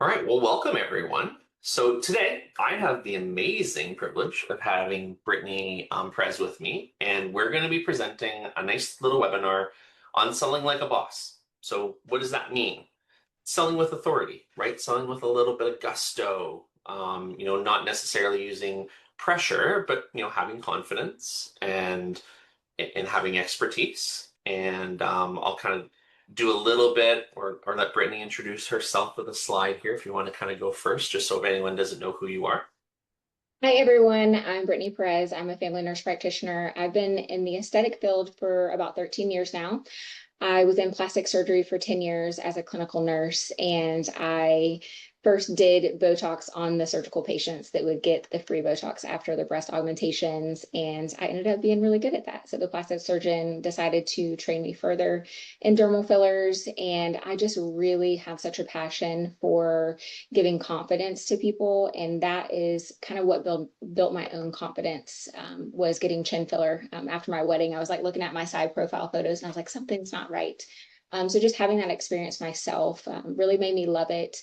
All right, well, welcome everyone. So today I have the amazing privilege of having Brittany Perez with me, and we're going to be presenting a nice little webinar on selling like a boss. So what does that mean? Selling with authority, right? Selling with a little bit of gusto, not necessarily using pressure, but, having confidence and having expertise. And I'll kind of do a little bit or let Brittany introduce herself with a slide here if you want to kind of go first, just so if anyone doesn't know who you are. Hi, everyone. I'm Brittany Perez. I'm a family nurse practitioner. I've been in the aesthetic field for about 13 years now. I was in plastic surgery for 10 years as a clinical nurse, and I first did Botox on the surgical patients that would get the free Botox after the breast augmentations, and I ended up being really good at that. So the plastic surgeon decided to train me further in dermal fillers, and I just really have such a passion for giving confidence to people, and that is kind of what built my own confidence, was getting chin filler. After my wedding, I was like looking at my side profile photos, and I was like, something's not right. So just having that experience myself really made me love it.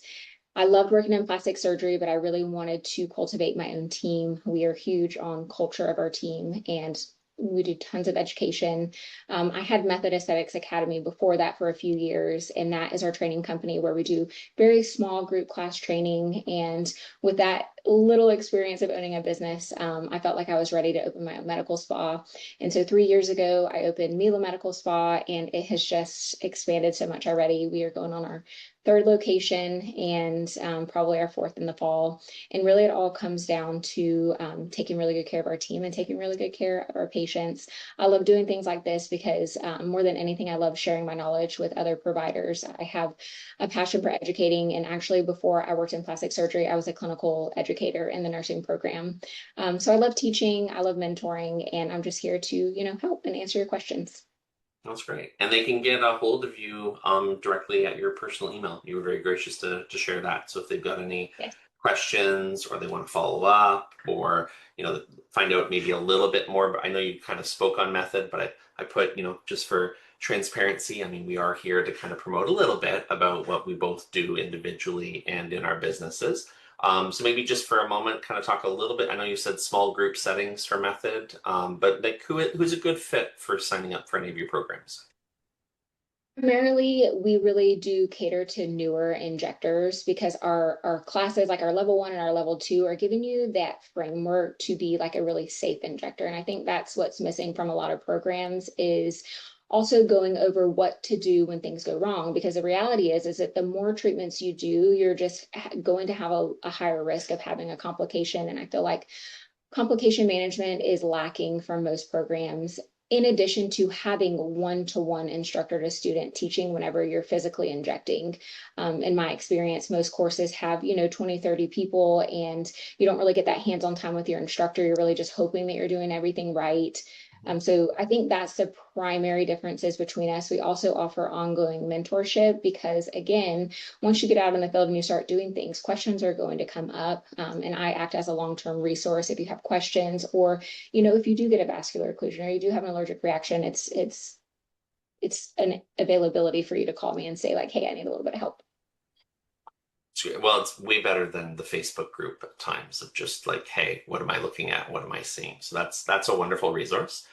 I loved working in plastic surgery, but I really wanted to cultivate my own team. We are huge on culture of our team, and we do tons of education. I had Method Aesthetics Academy before that for a few years, and that is our training company where we do very small group class training. And with that little experience of owning a business, I felt like I was ready to open my own medical spa. And so 3 years ago, I opened Mila Medical Spa, and it has just expanded so much already. We are going on our third location and probably our fourth in the fall. And really, it all comes down to taking really good care of our team and taking really good care of our patients. I love doing things like this because more than anything, I love sharing my knowledge with other providers. I have a passion for educating. And actually, before I worked in plastic surgery, I was a clinical educator in the nursing program. So I love teaching, I love mentoring, and I'm just here to, help and answer your questions. That's great. And they can get a hold of you directly at your personal email. You were very gracious to share that. So if they've got any Yes. questions or they want to follow up or, find out maybe a little bit more, but I know you kind of spoke on method, but I put, just for transparency, I mean, we are here to kind of promote a little bit about what we both do individually and in our businesses. So maybe just for a moment, kind of talk a little bit. I know you said small group settings for method, but like who's a good fit for signing up for any of your programs? Primarily, we really do cater to newer injectors because our classes, like our level 1 and our level 2, are giving you that framework to be like a really safe injector. And I think that's what's missing from a lot of programs is also going over what to do when things go wrong. Because the reality is that the more treatments you do, you're just going to have a higher risk of having a complication. And I feel like complication management is lacking from most programs, in addition to having one-to-one instructor to student teaching whenever you're physically injecting. In my experience, most courses have, 20, 30 people, and you don't really get that hands-on time with your instructor. You're really just hoping that you're doing everything right. So I think that's the primary differences between us. We also offer ongoing mentorship because, again, once you get out in the field and you start doing things, questions are going to come up. And I act as a long-term resource if you have questions, or, if you do get a vascular occlusion or you do have an allergic reaction, it's an availability for you to call me and say like, hey, I need a little bit of help. Well, it's way better than the Facebook group at times of just like, hey, what am I looking at? What am I seeing? So that's a wonderful resource.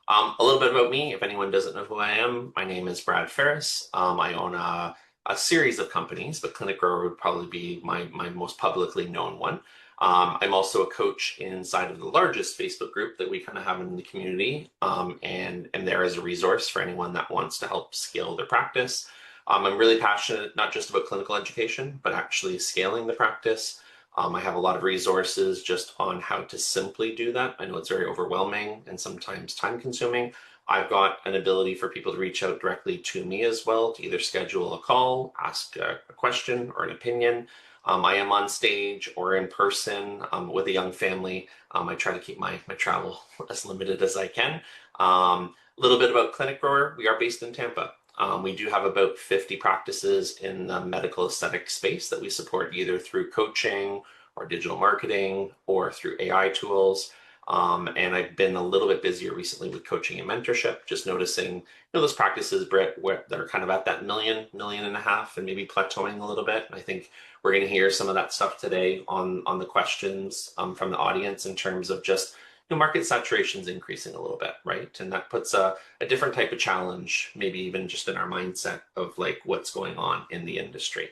A little bit about me, if anyone doesn't know who I am, my name is Brad Ferris. I own a series of companies, but ClinicGrower would probably be my most publicly known one. I'm also a coach inside of the largest Facebook group that we kind of have in the community, and there is a resource for anyone that wants to help scale their practice. I'm really passionate not just about clinical education, but actually scaling the practice. I have a lot of resources just on how to simply do that. I know it's very overwhelming and sometimes time consuming. I've got an ability for people to reach out directly to me as well to either schedule a call, ask a question or an opinion. I am on stage or in person with a young family. I try to keep my travel as limited as I can. A little bit about ClinicGrower. We are based in Tampa. We do have about 50 practices in the medical aesthetic space that we support either through coaching or digital marketing or through AI tools. And I've been a little bit busier recently with coaching and mentorship, just noticing, those practices, Britt, that are kind of at that million and a half, and maybe plateauing a little bit. And I think we're going to hear some of that stuff today on the questions from the audience in terms of just market saturation's increasing a little bit, right? And that puts a different type of challenge, maybe even just in our mindset of like what's going on in the industry.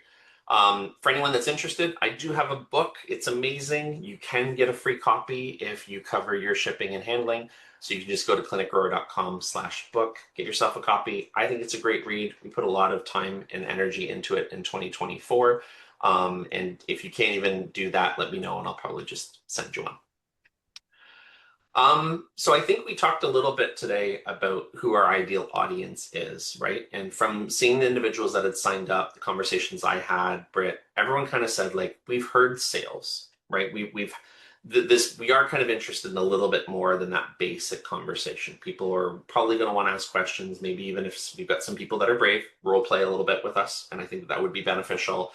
For anyone that's interested, I do have a book. It's amazing. You can get a free copy if you cover your shipping and handling. So you can just go to clinicgrower.com/book, get yourself a copy. I think it's a great read. We put a lot of time and energy into it in 2024. And if you can't even do that, let me know and I'll probably just send you one. So I think we talked a little bit today about who our ideal audience is, right? And from seeing the individuals that had signed up, the conversations I had, Britt, everyone kind of said like, we've heard sales, right? We are kind of interested in a little bit more than that basic conversation. People are probably going to want to ask questions, maybe even if we've got some people that are brave, role play a little bit with us. And I think that would be beneficial.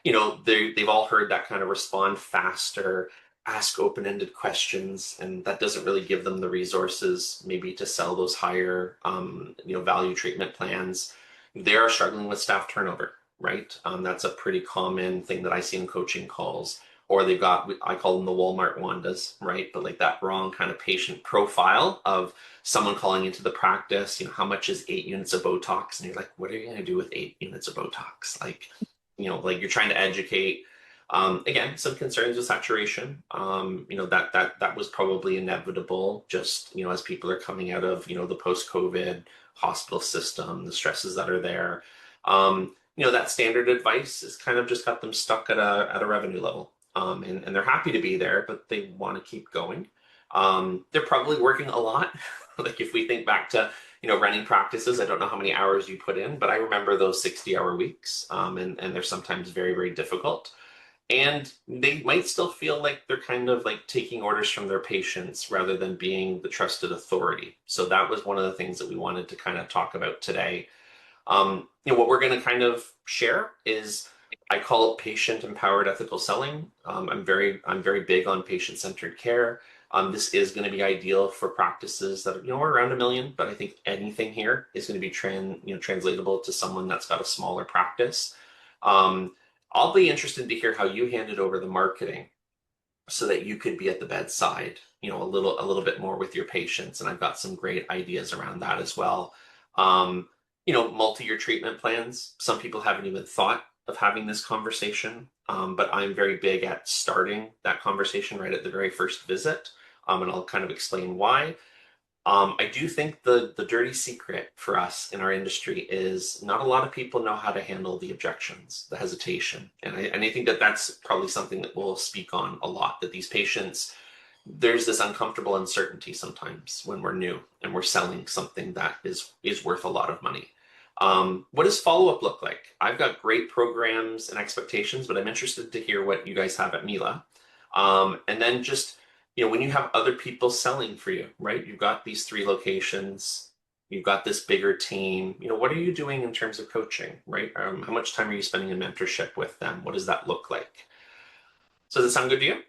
They've all heard that kind of respond faster, ask open-ended questions, and that doesn't really give them the resources maybe to sell those higher value treatment plans. They are struggling with staff turnover, right? That's a pretty common thing that I see in coaching calls. Or they've got, I call them the Walmart Wandas, right? But like that wrong kind of patient profile of someone calling into the practice, how much is 8 units of Botox? And you're like, what are you going to do with 8 units of Botox? Like you're trying to educate. Again, some concerns with saturation. That was probably inevitable just, as people are coming out of, the post-COVID hospital system, the stresses that are there. That standard advice has kind of just got them stuck at a revenue level. And they're happy to be there, but they want to keep going. They're probably working a lot. Like if we think back to, running practices, I don't know how many hours you put in, but I remember those 60-hour weeks. And they're sometimes very, very difficult. And they might still feel like they're kind of like taking orders from their patients rather than being the trusted authority. So that was one of the things that we wanted to kind of talk about today. What we're going to kind of share is, I call it patient-empowered ethical selling. I'm very big on patient-centered care. This is going to be ideal for practices that are around $1 million, but I think anything here is going to be translatable to someone that's got a smaller practice. I'll be interested to hear how you handed over the marketing so that you could be at the bedside, a little bit more with your patients. And I've got some great ideas around that as well. Multi-year treatment plans. Some people haven't even thought of having this conversation, but I'm very big at starting that conversation right at the very first visit. And I'll kind of explain why. I do think the dirty secret for us in our industry is not a lot of people know how to handle the objections, the hesitation. And I think that that's probably something that we'll speak on a lot, that these patients, there's this uncomfortable uncertainty sometimes when we're new and we're selling something that is worth a lot of money. What does follow-up look like? I've got great programs and expectations, but I'm interested to hear what you guys have at Mila. And then just when you have other people selling for you, right? You've got these 3 locations, you've got this bigger team, what are you doing in terms of coaching, right? How much time are you spending in mentorship with them? What does that look like? So does it sound good to you?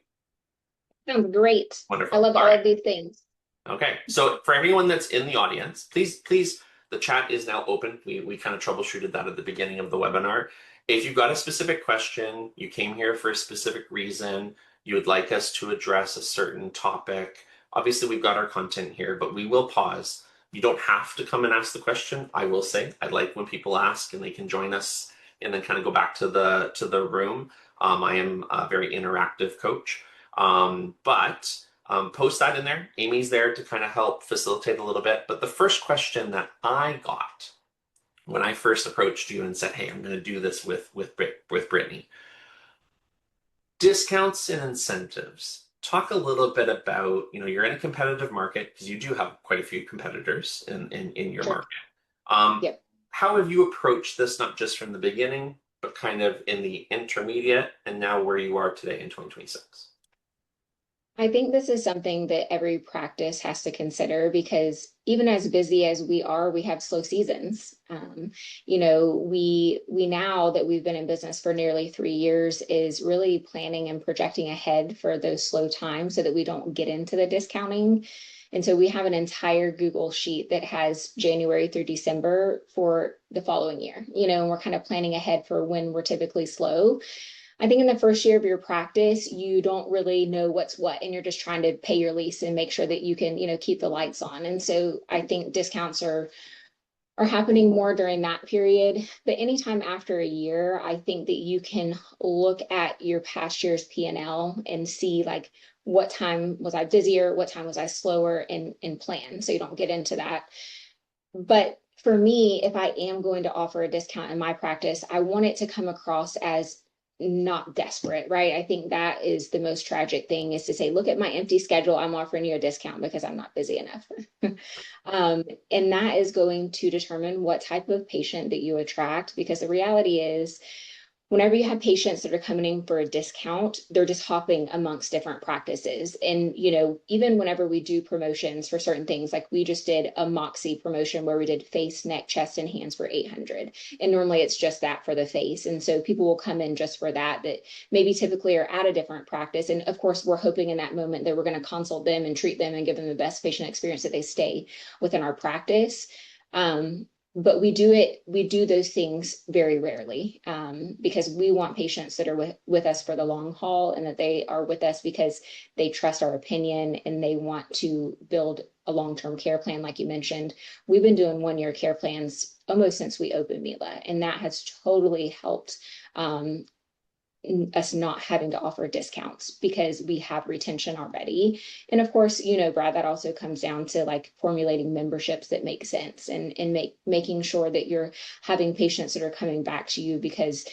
Sounds great. I Wonderful. love All all right. of these things. Okay. So for everyone that's in the audience, please, the chat is now open. We kind of troubleshooted that at the beginning of the webinar. If you've got a specific question, you came here for a specific reason, you would like us to address a certain topic, obviously we've got our content here, but we will pause. You don't have to come and ask the question. I will say, I like when people ask and they can join us and then kind of go back to the room. I am a very interactive coach, but post that in there. Amy's there to kind of help facilitate a little bit. But the first question that I got when I first approached you and said, hey, I'm going to do this with Brittany, discounts and incentives. Talk a little bit about, you're in a competitive market because you do have quite a few competitors in your Sure. market. Yep. How have you approached this, not just from the beginning, but kind of in the intermediate and now where you are today in 2026? I think this is something that every practice has to consider because even as busy as we are, we have slow seasons. We now that we've been in business for nearly 3 years is really planning and projecting ahead for those slow times so that we don't get into the discounting. And so we have an entire Google sheet that has January through December for the following year, and we're kind of planning ahead for when we're typically slow. I think in the first year of your practice, you don't really know what's what, and you're just trying to pay your lease and make sure that you can, keep the lights on. And so I think discounts are happening more during that period. But anytime after a year, I think that you can look at your past year's P&L and see like what time was I busier, what time was I slower, and plan. So you don't get into that. But for me, if I am going to offer a discount in my practice, I want it to come across as not desperate, right? I think that is the most tragic thing is to say, look at my empty schedule. I'm offering you a discount because I'm not busy enough. And that is going to determine what type of patient that you attract, because the reality is whenever you have patients that are coming in for a discount, they're just hopping amongst different practices. And, even whenever we do promotions for certain things, like we just did a Moxie promotion where we did face, neck, chest, and hands for 800. And normally it's just that for the face. And so people will come in just for that maybe typically are at a different practice. And of course, we're hoping in that moment that we're going to consult them and treat them and give them the best patient experience that they stay within our practice. But we do those things very rarely, because we want patients that are with us for the long haul and that they are with us because they trust our opinion and they want to build a long-term care plan. Like you mentioned, we've been doing 1-year care plans almost since we opened Mila, and that has totally helped us not having to offer discounts because we have retention already. And of course, Brad, that also comes down to like formulating memberships that make sense and making sure that you're having patients that are coming back to you because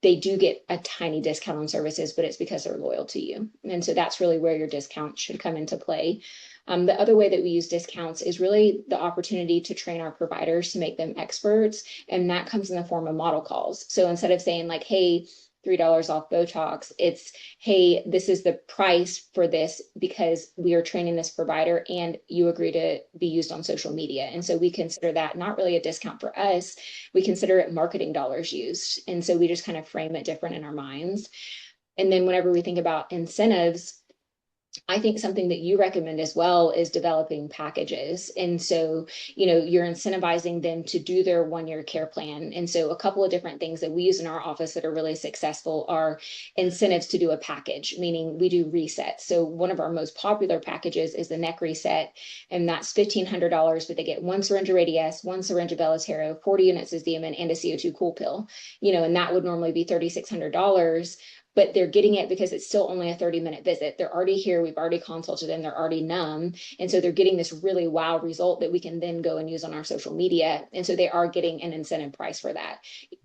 they do get a tiny discount on services, but it's because they're loyal to you. And so that's really where your discount should come into play. The other way that we use discounts is really the opportunity to train our providers to make them experts. And that comes in the form of model calls. So instead of saying like, hey, $3 off Botox, it's, hey, this is the price for this because we are training this provider and you agree to be used on social media. And so we consider that not really a discount for us. We consider it marketing dollars used. And so we just kind of frame it different in our minds. And then whenever we think about incentives, I think something that you recommend as well is developing packages. And so, you're incentivizing them to do their 1-year care plan. And so a couple of different things that we use in our office that are really successful are incentives to do a package, meaning we do resets. So one of our most popular packages is the neck reset, and that's $1,500, but they get 1 syringe of Radiesse, 1 syringe of Belotero, 40 units of Xeomin, and a CO2 cool pill, and that would normally be $3,600, but they're getting it because it's still only a 30-minute visit. They're already here. We've already consulted them. They're already numb. And so they're getting this really wow result that we can then go and use on our social media. And so they are getting an incentive price for that.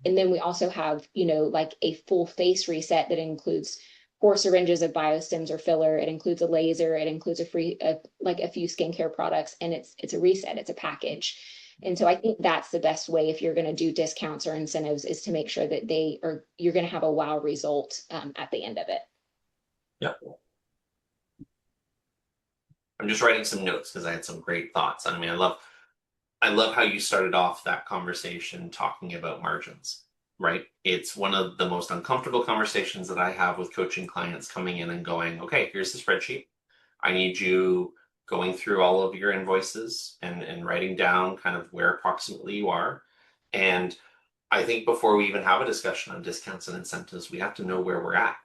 And then we also have, like a full face reset that includes 4 syringes of biostims or filler. It includes a laser. It includes a few skincare products. And it's a reset. It's a package. And so I think that's the best way if you're going to do discounts or incentives is to make sure that you're going to have a wow result at the end of it. Yep. I'm just writing some notes because I had some great thoughts. I mean, I love how you started off that conversation talking about margins, right? It's one of the most uncomfortable conversations that I have with coaching clients coming in and going, okay, here's the spreadsheet. I need you going through all of your invoices and writing down kind of where approximately you are. And I think before we even have a discussion on discounts and incentives, we have to know where we're at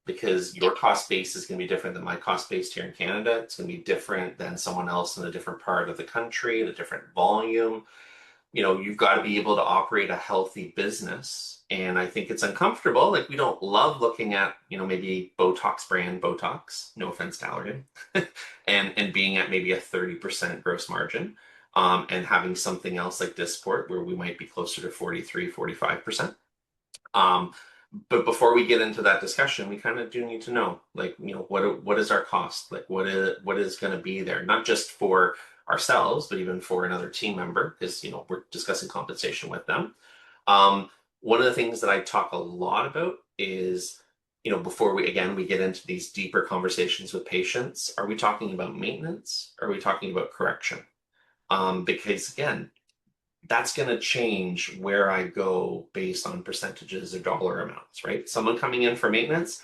because your cost base is going to be different than my cost base here in Canada. It's going to be different than someone else in a different part of the country, at a different volume. You've got to be able to operate a healthy business. And I think it's uncomfortable. Like we don't love looking at, maybe Botox brand Botox, no offense to Allergan, and being at maybe a 30% gross margin, and having something else like Dysport where we might be closer to 43, 45%. But before we get into that discussion, we kind of do need to know, like, what is our cost? Like, what is going to be there? Not just for ourselves, but even for another team member, because, we're discussing compensation with them. One of the things that I talk a lot about is before we get into these deeper conversations with patients, are we talking about maintenance? Are we talking about correction? Because again, that's going to change where I go based on percentages or dollar amounts, right? Someone coming in for maintenance,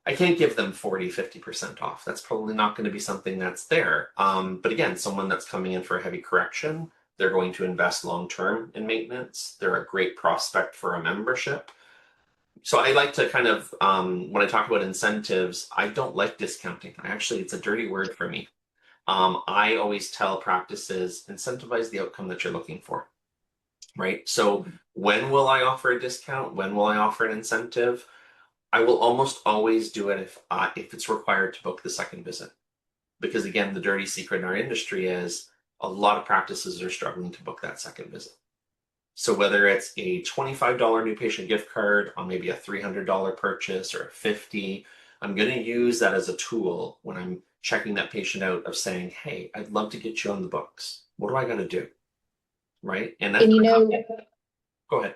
I can't give them 40, 50% off. That's probably not going to be something that's there. But again, someone that's coming in for a heavy correction, they're going to invest long term in maintenance. They're a great prospect for a membership. So I like to kind of, when I talk about incentives, I don't like discounting. It's a dirty word for me. I always tell practices incentivize the outcome that you're looking for, right? So when will I offer a discount? When will I offer an incentive? I will almost always do it if it's required to book the second visit. Because again, the dirty secret in our industry is a lot of practices are struggling to book that second visit. So whether it's a $25 new patient gift card on maybe a $300 purchase or a 50, I'm going to use that as a tool when I'm checking that patient out of saying, hey, I'd love to get you on the books. What do I got to do? Right? And that's And go ahead.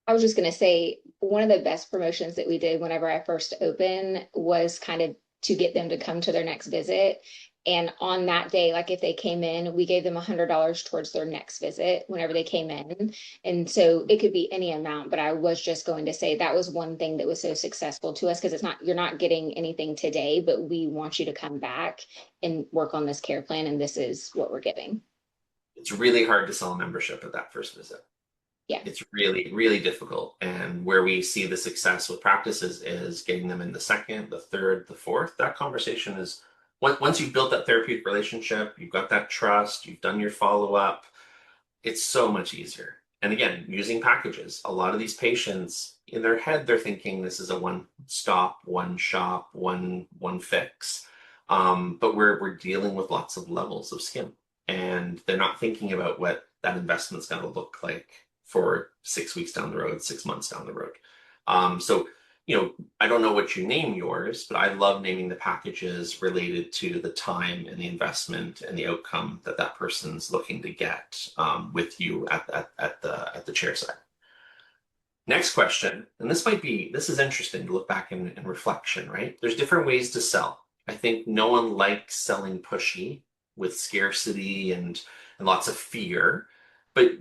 I was just going to say, one of the best promotions that we did whenever I first opened was kind of to get them to come to their next visit. And on that day, like if they came in, we gave them $100 towards their next visit whenever they came in. And so it could be any amount, but I was just going to say that was one thing that was so successful to us because you're not getting anything today, but we want you to come back and work on this care plan. And this is what we're giving. It's really hard to sell a membership at that first visit. Yeah. It's really, really difficult. And where we see the success with practices is getting them in the second, the third, the fourth. That conversation is once you've built that therapeutic relationship, you've got that trust, you've done your follow up, it's so much easier. And again, using packages, a lot of these patients in their head, they're thinking this is a one stop, one shop, one fix. But we're dealing with lots of levels of skin, and they're not thinking about what that investment's going to look like for 6 weeks down the road, 6 months down the road. So, I don't know what you name yours, but I love naming the packages related to the time and the investment and the outcome that that person's looking to get with you at the chair side. Next question, and this is interesting to look back in reflection, right? There's different ways to sell. I think no one likes selling pushy with scarcity and lots of fear. But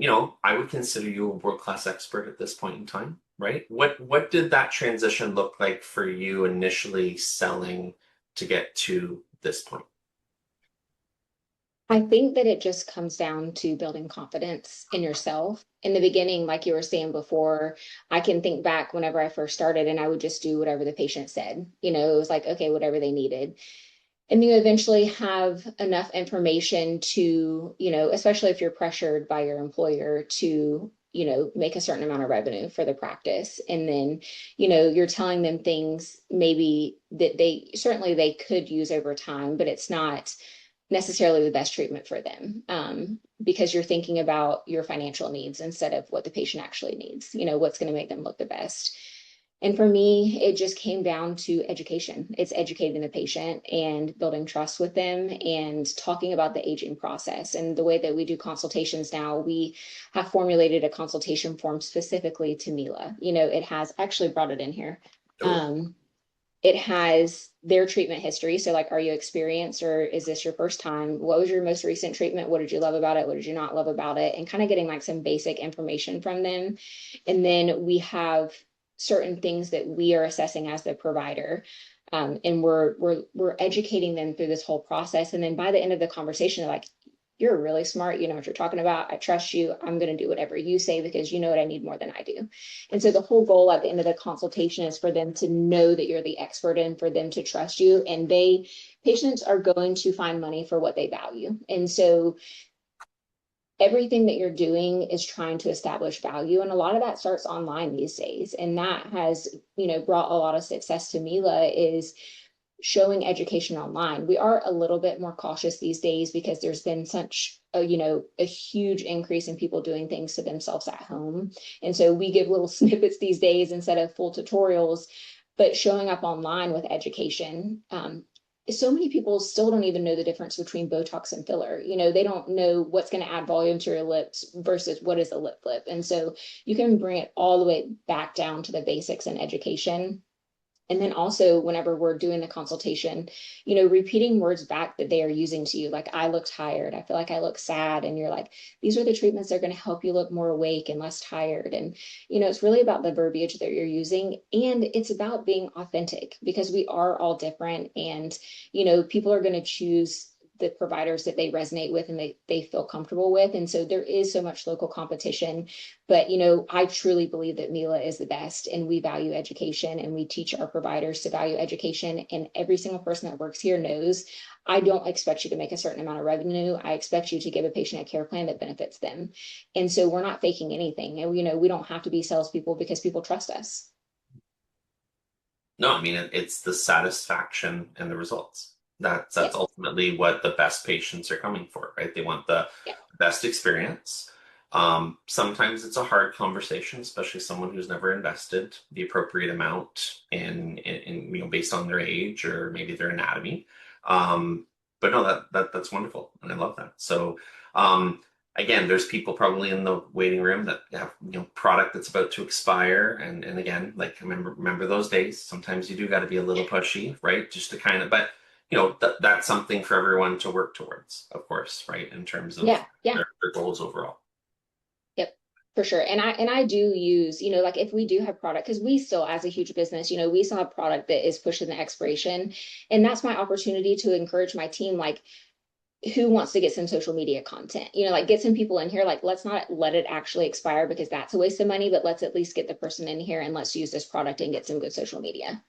I would consider you a world-class expert at this point in time, right? What did that transition look like for you initially selling to get to this point? I think that it just comes down to building confidence in yourself. In the beginning, like you were saying before, I can think back whenever I first started and I would just do whatever the patient said. It was like, okay, whatever they needed. And you eventually have enough information to, especially if you're pressured by your employer to, make a certain amount of revenue for the practice. And then, you're telling them things maybe that they could use over time, but it's not necessarily the best treatment for them because you're thinking about your financial needs instead of what the patient actually needs, what's going to make them look the best. And for me, it just came down to education. It's educating the patient and building trust with them and talking about the aging process. And the way that we do consultations now, we have formulated a consultation form specifically to Mila. It has actually brought it in here. It has their treatment history. So like, are you experienced or is this your first time? What was your most recent treatment? What did you love about it? What did you not love about it? And kind of getting like some basic information from them. And then we have certain things that we are assessing as the provider. And we're educating them through this whole process. And then by the end of the conversation, they're like, you're really smart. You know what you're talking about. I trust you. I'm going to do whatever you say because you know what I need more than I do. And so the whole goal at the end of the consultation is for them to know that you're the expert and for them to trust you. And patients are going to find money for what they value. And so everything that you're doing is trying to establish value. And a lot of that starts online these days. And that has, brought a lot of success to Mila is showing education online. We are a little bit more cautious these days because there's been such a huge increase in people doing things to themselves at home. And so we give little snippets these days instead of full tutorials, but showing up online with education. So many people still don't even know the difference between Botox and filler. They don't know what's going to add volume to your lips versus what is a lip flip. And so you can bring it all the way back down to the basics and education. And then also, whenever we're doing the consultation, repeating words back that they are using to you, like, I look tired, I feel like I look sad. And you're like, these are the treatments that are going to help you look more awake and less tired. And, it's really about the verbiage that you're using. And it's about being authentic because we are all different. And, people are going to choose the providers that they resonate with and they feel comfortable with. And so there is so much local competition. But, I truly believe that Mila is the best and we value education and we teach our providers to value education. And every single person that works here knows I don't expect you to make a certain amount of revenue. I expect you to give a patient a care plan that benefits them. And so we're not faking anything. And, we don't have to be salespeople because people trust us. No, I mean it's the satisfaction and the results. That's Yep. ultimately what the best patients are coming for, right? They want the Yep. best experience. Sometimes it's a hard conversation, especially someone who's never invested the appropriate amount in based on their age or maybe their anatomy. But no, that's wonderful, and I love that. So again, there's people probably in the waiting room that have product that's about to expire, and again, like remember those days. Sometimes you do got to be a little pushy, right? Just to kind of, but that's something for everyone to work towards, of course, right? In terms of Yeah. Yeah. their goals overall. Yep, for sure. And I do use, like if we do have product, because we still, as a huge business, we still have product that is pushing the expiration. And that's my opportunity to encourage my team, like, who wants to get some social media content, like get some people in here, like, let's not let it actually expire because that's a waste of money, but let's at least get the person in here and let's use this product and get some good social media.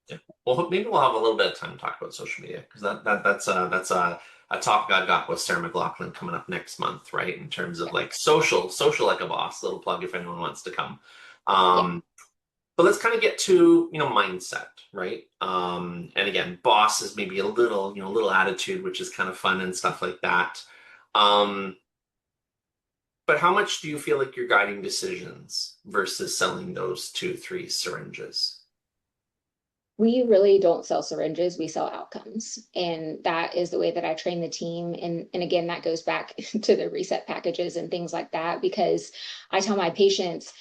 Yeah. Well, maybe we'll have a little bit of time to talk about social media because that's a topic I've got with Sarah McLaughlin coming up next month, right? In terms of Yeah. like social like a boss. Little plug if anyone wants to come. Yeah. But let's kind of get to mindset, right? And again, boss is maybe a little attitude, which is kind of fun and stuff like that. Um, but how much do you feel like you're guiding decisions versus selling those 2, 3 syringes? We really don't sell syringes, we sell outcomes. And that is the way that I train the team. And again, that goes back to the reset packages and things like that, because I tell my patients,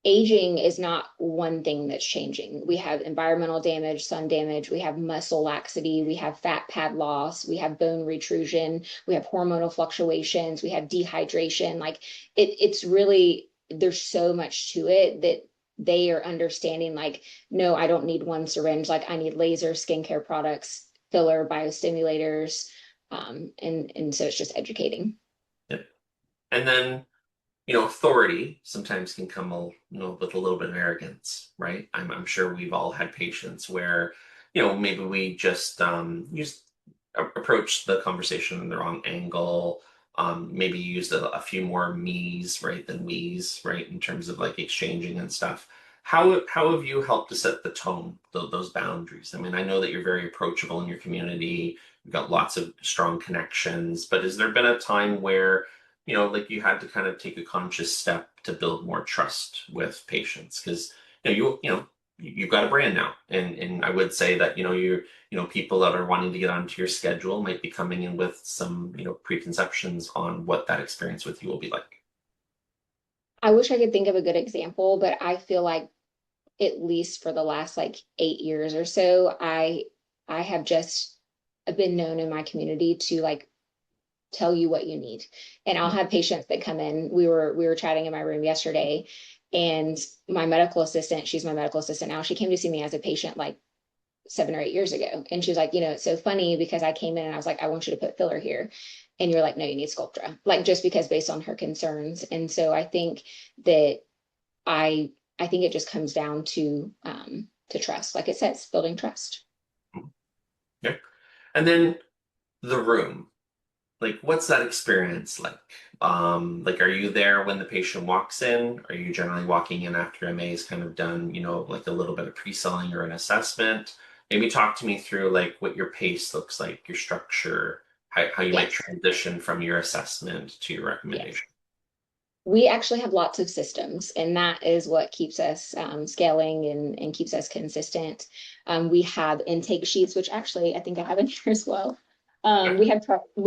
aging is not one thing that's changing. We have environmental damage, sun damage, we have muscle laxity, we have fat pad loss, we have bone retrusion, we have hormonal fluctuations, we have dehydration. Like it's really, there's so much to it that they are understanding, like, no, I don't need one syringe. Like, I need laser, skincare products, filler, biostimulators. And so it's just educating. Yep. And then authority sometimes can come with a little bit of arrogance, right? I'm sure we've all had patients where, maybe we just approached the conversation in the wrong angle. Maybe used a few more me's, right, than we's, right, in terms of like exchanging and stuff. How have you helped to set the tone, those boundaries? I mean, I know that you're very approachable in your community. You've got lots of strong connections, but has there been a time where like you had to kind of take a conscious step to build more trust with patients because you've got a brand now, and I would say that people that are wanting to get onto your schedule might be coming in with some preconceptions on what that experience with you will be like. I wish I could think of a good example, but I feel like at least for the last like 8 years or so, I have just been known in my community to like tell you what you need. And I'll have patients that come in. We were chatting in my room yesterday, and my medical assistant, she's my medical assistant now, she came to see me as a patient like 7 or 8 years ago. And she was like, it's so funny because I came in and I was like, I want you to put filler here. And you're like, no, you need Sculptra. Like, just because based on her concerns. And so I think that I think it just comes down to trust. Like it says, building trust. Yeah. And then the room. Like, what's that experience like? Like, are you there when the patient walks in? Are you generally walking in after MA is kind of done, like a little bit of pre-selling or an assessment? Maybe talk to me through like what your pace looks like, your structure, how you might Yes. transition from your assessment to your Yes. recommendation. We actually have lots of systems, and that is what keeps us scaling and keeps us consistent. We have intake sheets, which actually I think I have in here as well. We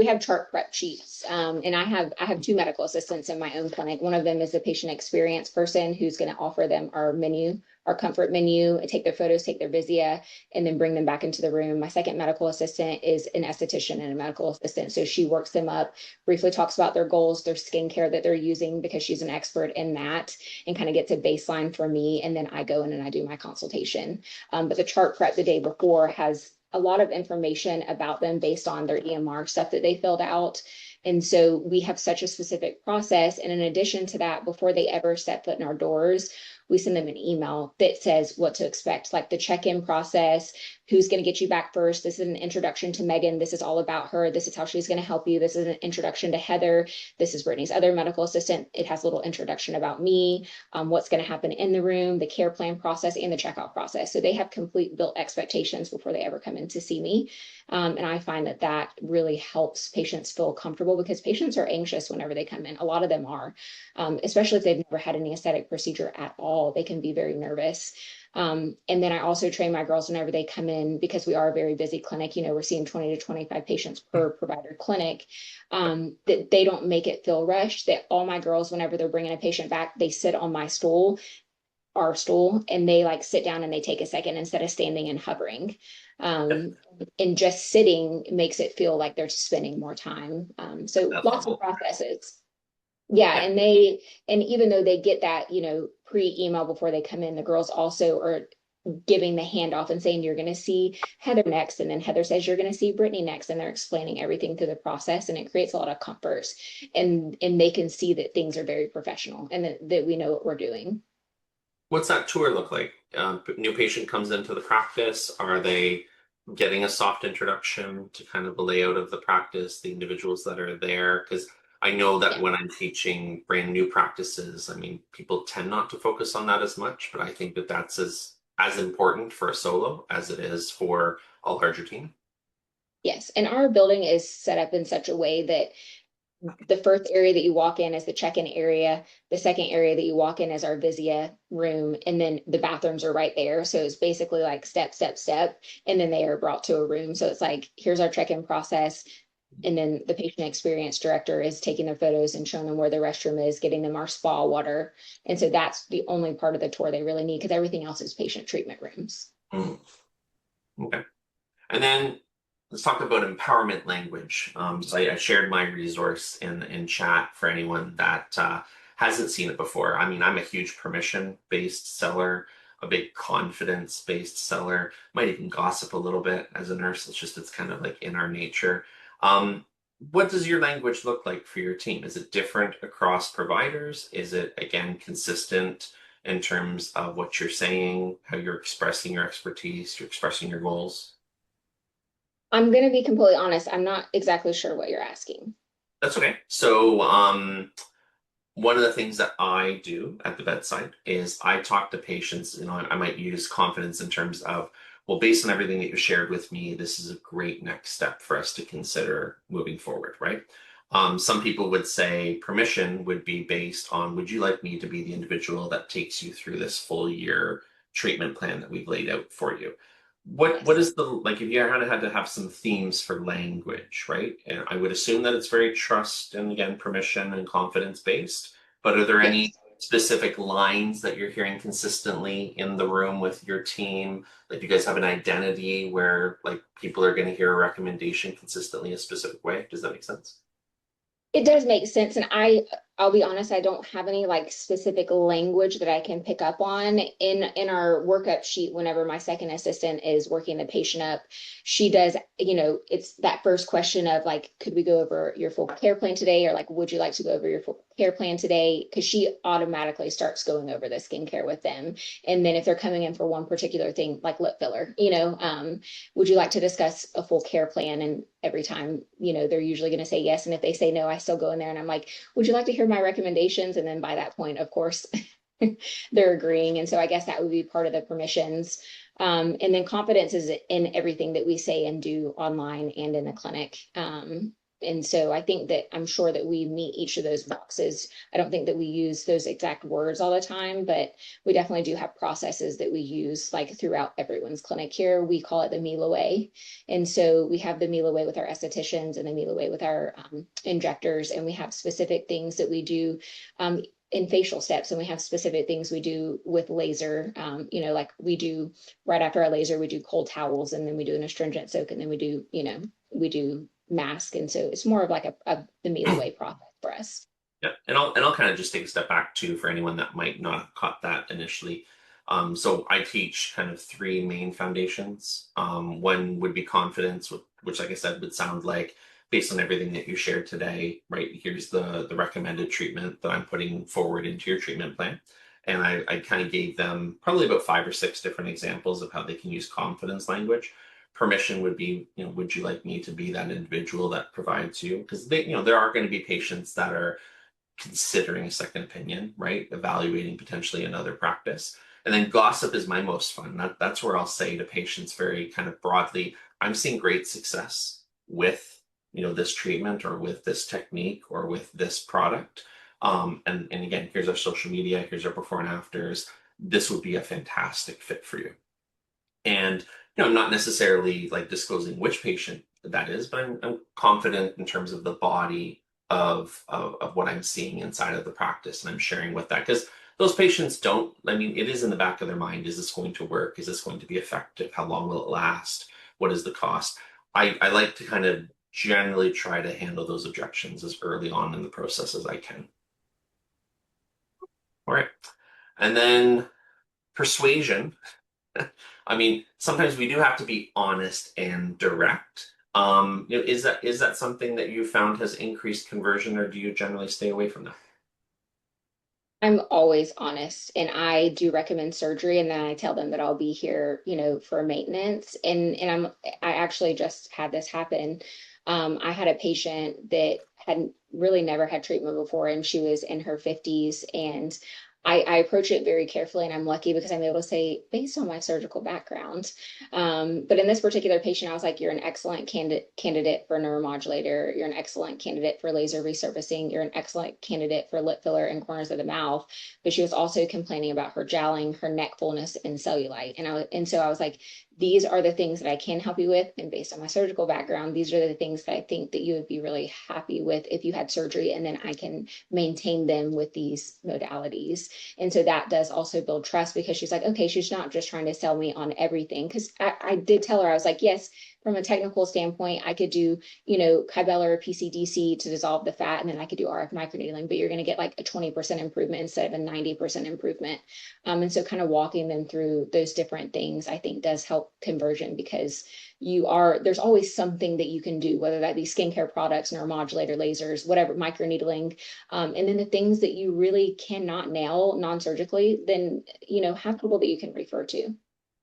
have chart prep sheets, and I have two medical assistants in my own clinic. One of them is a patient experience person who's going to offer them our menu, our comfort menu, take their photos, take their Visia, and then bring them back into the room. My second medical assistant is an esthetician and a medical assistant, so she works them up, briefly talks about their goals, their skincare that they're using because she's an expert in that, and kind of gets a baseline for me, and then I go in and I do my consultation. But the chart prep the day before has a lot of information about them based on their EMR stuff that they filled out. And so we have such a specific process. And in addition to that, before they ever set foot in our doors, we send them an email that says what to expect, like the check-in process, who's going to get you back first. This is an introduction to Megan. This is all about her. This is how she's going to help you. This is an introduction to Heather. This is Brittany's other medical assistant. It has a little introduction about me, what's going to happen in the room, the care plan process, and the checkout process. So they have complete built expectations before they ever come in to see me. And I find that that really helps patients feel comfortable because patients are anxious whenever they come in. A lot of them are, especially if they've never had any aesthetic procedure at all. They can be very nervous. And then I also train my girls whenever they come in because we are a very busy clinic. We're seeing 20 to 25 patients per provider clinic, that they don't make it feel rushed. That all my girls, whenever they're bringing a patient back, they sit on my stool, our stool, and they like sit down and they take a second instead of standing and hovering. And just sitting makes it feel like they're spending more time. So That's lots of level. processes. Yeah, Yeah. and even though they get that, pre-email before they come in, the girls also are giving the handoff and saying, you're going to see Heather next. And then Heather says, you're going to see Brittany next. And they're explaining everything through the process. And it creates a lot of comfort. And they can see that things are very professional and that we know what we're doing. What's that tour look like? New patient comes into the practice. Are they getting a soft introduction to kind of the layout of the practice, the individuals that are there? Because I know that Yeah. when I'm teaching brand new practices, I mean, people tend not to focus on that as much, but I think that that's as important for a solo as it is for a larger team. Yes. And our building is set up in such a way that the first area that you walk in is the check-in area. The second area that you walk in is our Visia room, and then the bathrooms are right there. So it's basically like step, step, step, and then they are brought to a room. So it's like, here's our check-in process. And then the patient experience director is taking their photos and showing them where the restroom is, getting them our spa water. And so that's the only part of the tour they really need because everything else is patient treatment rooms. Mm, okay. And then let's talk about empowerment language. So I shared my resource in chat for anyone that hasn't seen it before. I mean, I'm a huge permission-based seller, a big confidence-based seller. Might even gossip a little bit as a nurse. It's kind of like in our nature. Um, what does your language look like for your team? Is it different across providers? Is it, again, consistent in terms of what you're saying, how you're expressing your expertise, you're expressing your goals? I'm going to be completely honest. I'm not exactly sure what you're asking. That's okay. So, one of the things that I do at the bedside is I talk to patients. I might use confidence in terms of, well, based on everything that you shared with me, this is a great next step for us to consider moving forward, right? Some people would say permission would be based on, would you like me to be the individual that takes you through this full year treatment plan that we've laid out for you? What Yes. is the like if you kind of had to have some themes for language, right? And I would assume that it's very trust and again permission and confidence based, but are there any Yes. specific lines that you're hearing consistently in the room with your team? Like, do you guys have an identity where like people are going to hear a recommendation consistently a specific way? Does that make sense? It does make sense. And I'll be honest, I don't have any like specific language that I can pick up on in our workup sheet. Whenever my second assistant is working the patient up, she does, it's that first question of like, could we go over your full care plan today? Or like, would you like to go over your full care plan today? Because she automatically starts going over the skincare with them. And then if they're coming in for one particular thing, like lip filler, would you like to discuss a full care plan? And every time, they're usually going to say yes. And if they say no, I still go in there and I'm like, would you like to hear my recommendations? And then by that point, of course, they're agreeing. And so I guess that would be part of the permissions. And then confidence is in everything that we say and do online and in the clinic. And so I think that I'm sure that we meet each of those boxes. I don't think that we use those exact words all the time, but we definitely do have processes that we use like throughout everyone's clinic here. We call it the meal away. And so we have the meal away with our estheticians and the meal away with our injectors. And we have specific things that we do in facial steps, and we have specific things we do with laser. Like we do right after our laser, we do cold towels, and then we do an astringent soak, and then we do mask. And so it's more of like the meal away process for us. Yeah, and I'll kind of just take a step back too for anyone that might not have caught that initially. So I teach kind of three main foundations. One would be confidence, which, like I said, would sound like based on everything that you shared today, right? Here's the recommended treatment that I'm putting forward into your treatment plan. And I kind of gave them probably about 5 or 6 different examples of how they can use confidence language. Permission would be, would you like me to be that individual that provides you? Because there are going to be patients that are considering a second opinion, right? Evaluating potentially another practice. And then gossip is my most fun. That's where I'll say to patients very kind of broadly, I'm seeing great success with, this treatment or with this technique or with this product. And again, here's our social media, here's our before and afters. This would be a fantastic fit for you. And I'm not necessarily like disclosing which patient that is, but I'm confident in terms of the body of what I'm seeing inside of the practice, and I'm sharing with that because those patients don't. I mean, it is in the back of their mind: is this going to work? Is this going to be effective? How long will it last? What is the cost? I like to kind of generally try to handle those objections as early on in the process as I can. All right, and then persuasion. I mean, sometimes we do have to be honest and direct. Is that something that you found has increased conversion, or do you generally stay away from that? I'm always honest, and I do recommend surgery, and then I tell them that I'll be here, for maintenance. And I actually just had this happen. I had a patient that had really never had treatment before, and she was in her 50s, and I approach it very carefully, and I'm lucky because I'm able to say, based on my surgical background. But in this particular patient, I was like, you're an excellent candidate for a neuromodulator. You're an excellent candidate for laser resurfacing. You're an excellent candidate for lip filler and corners of the mouth. But she was also complaining about her jowling, her neck fullness, and cellulite. And so I was like, these are the things that I can help you with. And based on my surgical background, these are the things that I think that you would be really happy with if you had surgery. And then I can maintain them with these modalities. And so that does also build trust because she's like, okay, she's not just trying to sell me on everything. Because I did tell her, I was like, yes, from a technical standpoint, I could do, Kybella or PCDC to dissolve the fat, and then I could do RF microneedling, but you're going to get like a 20% improvement instead of a 90% improvement. And so kind of walking them through those different things, I think does help conversion because there's always something that you can do, whether that be skincare products, neuromodulator, lasers, whatever, microneedling. And then the things that you really cannot nail non-surgically, then, have people that you can refer to.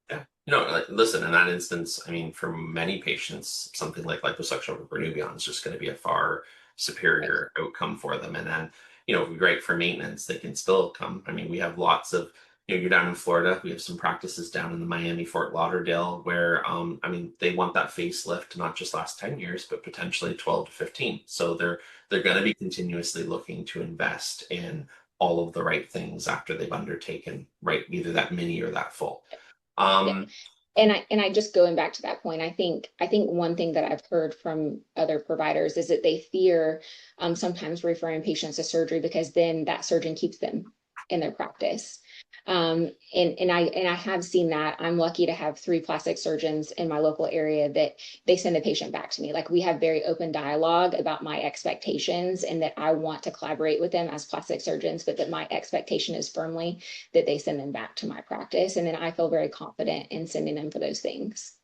Yeah. Like, listen, in that instance, I mean, for many patients, something like liposuction over Renuvion is just going to be a far Right. superior outcome for them. And then, great for maintenance, they can still come. I mean, we have lots of, you're down in Florida, we have some practices down in the Miami, Fort Lauderdale, where, I mean, they want that facelift to not just last 10 years, but potentially 12 to 15. So they're going to be continuously looking to invest in all of the right things after they've undertaken, right, either that mini or that full. Yeah. Um, And I just going back to that point, I think one thing that I've heard from other providers is that they fear sometimes referring patients to surgery because then that surgeon keeps them in their practice. And I have seen that. I'm lucky to have 3 plastic surgeons in my local area that they send the patient back to me. Like we have very open dialogue about my expectations and that I want to collaborate with them as plastic surgeons, but that my expectation is firmly that they send them back to my practice. And then I feel very confident in sending them for those things.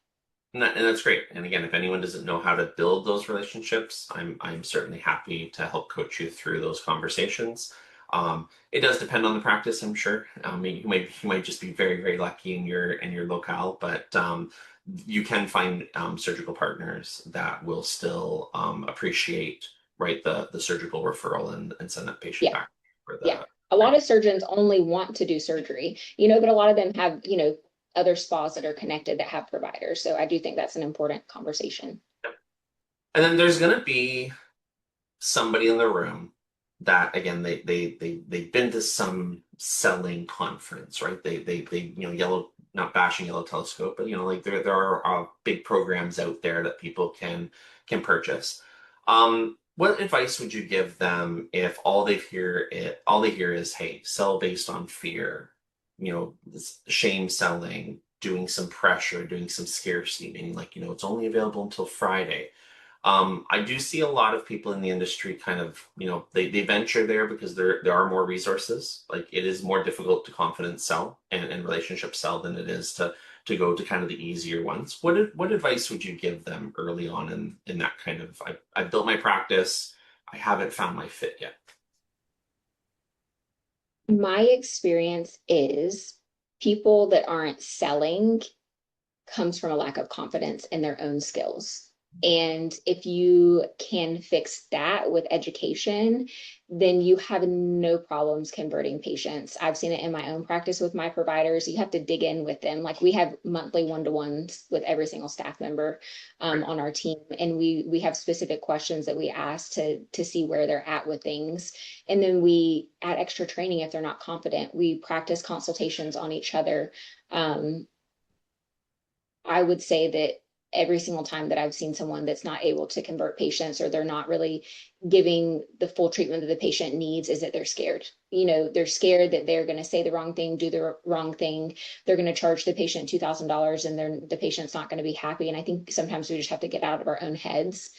and that's great. And again, if anyone doesn't know how to build those relationships, I'm certainly happy to help coach you through those conversations. It does depend on the practice, I'm sure. You might just be very, very lucky in your locale, but you can find surgical partners that will still appreciate, right, the surgical referral and send that patient Yeah. back for Yeah. the A lot right. of surgeons only want to do surgery, but a lot of them have, other spas that are connected that have providers. So I do think that's an important conversation. And then there's going to be somebody in the room that again they've been to some selling conference, right? They yellow, not bashing Yellow Telescope, but like there are big programs out there that people can purchase. What advice would you give them if all they hear is, hey, sell based on fear, this shame selling, doing some pressure, doing some scarcity, meaning like, it's only available until Friday. I do see a lot of people in the industry kind of, they venture there because there are more resources. Like it is more difficult to confidence sell and relationship sell than it is to go to kind of the easier ones. What advice would you give them early on in that kind of, I've built my practice, I haven't found my fit yet. My experience is people that aren't selling comes from a lack of confidence in their own skills. And if you can fix that with education, then you have no problems converting patients. I've seen it in my own practice with my providers. You have to dig in with them. Like we have monthly one-to-ones with every single staff member on our team, and we have specific questions that we ask to see where they're at with things. And then we add extra training if they're not confident. We practice consultations on each other. Um, I would say that every single time that I've seen someone that's not able to convert patients or they're not really giving the full treatment that the patient needs is that they're scared. They're scared that they're going to say the wrong thing, do the wrong thing. They're going to charge the patient $2,000 and the patient's not going to be happy. And I think sometimes we just have to get out of our own heads.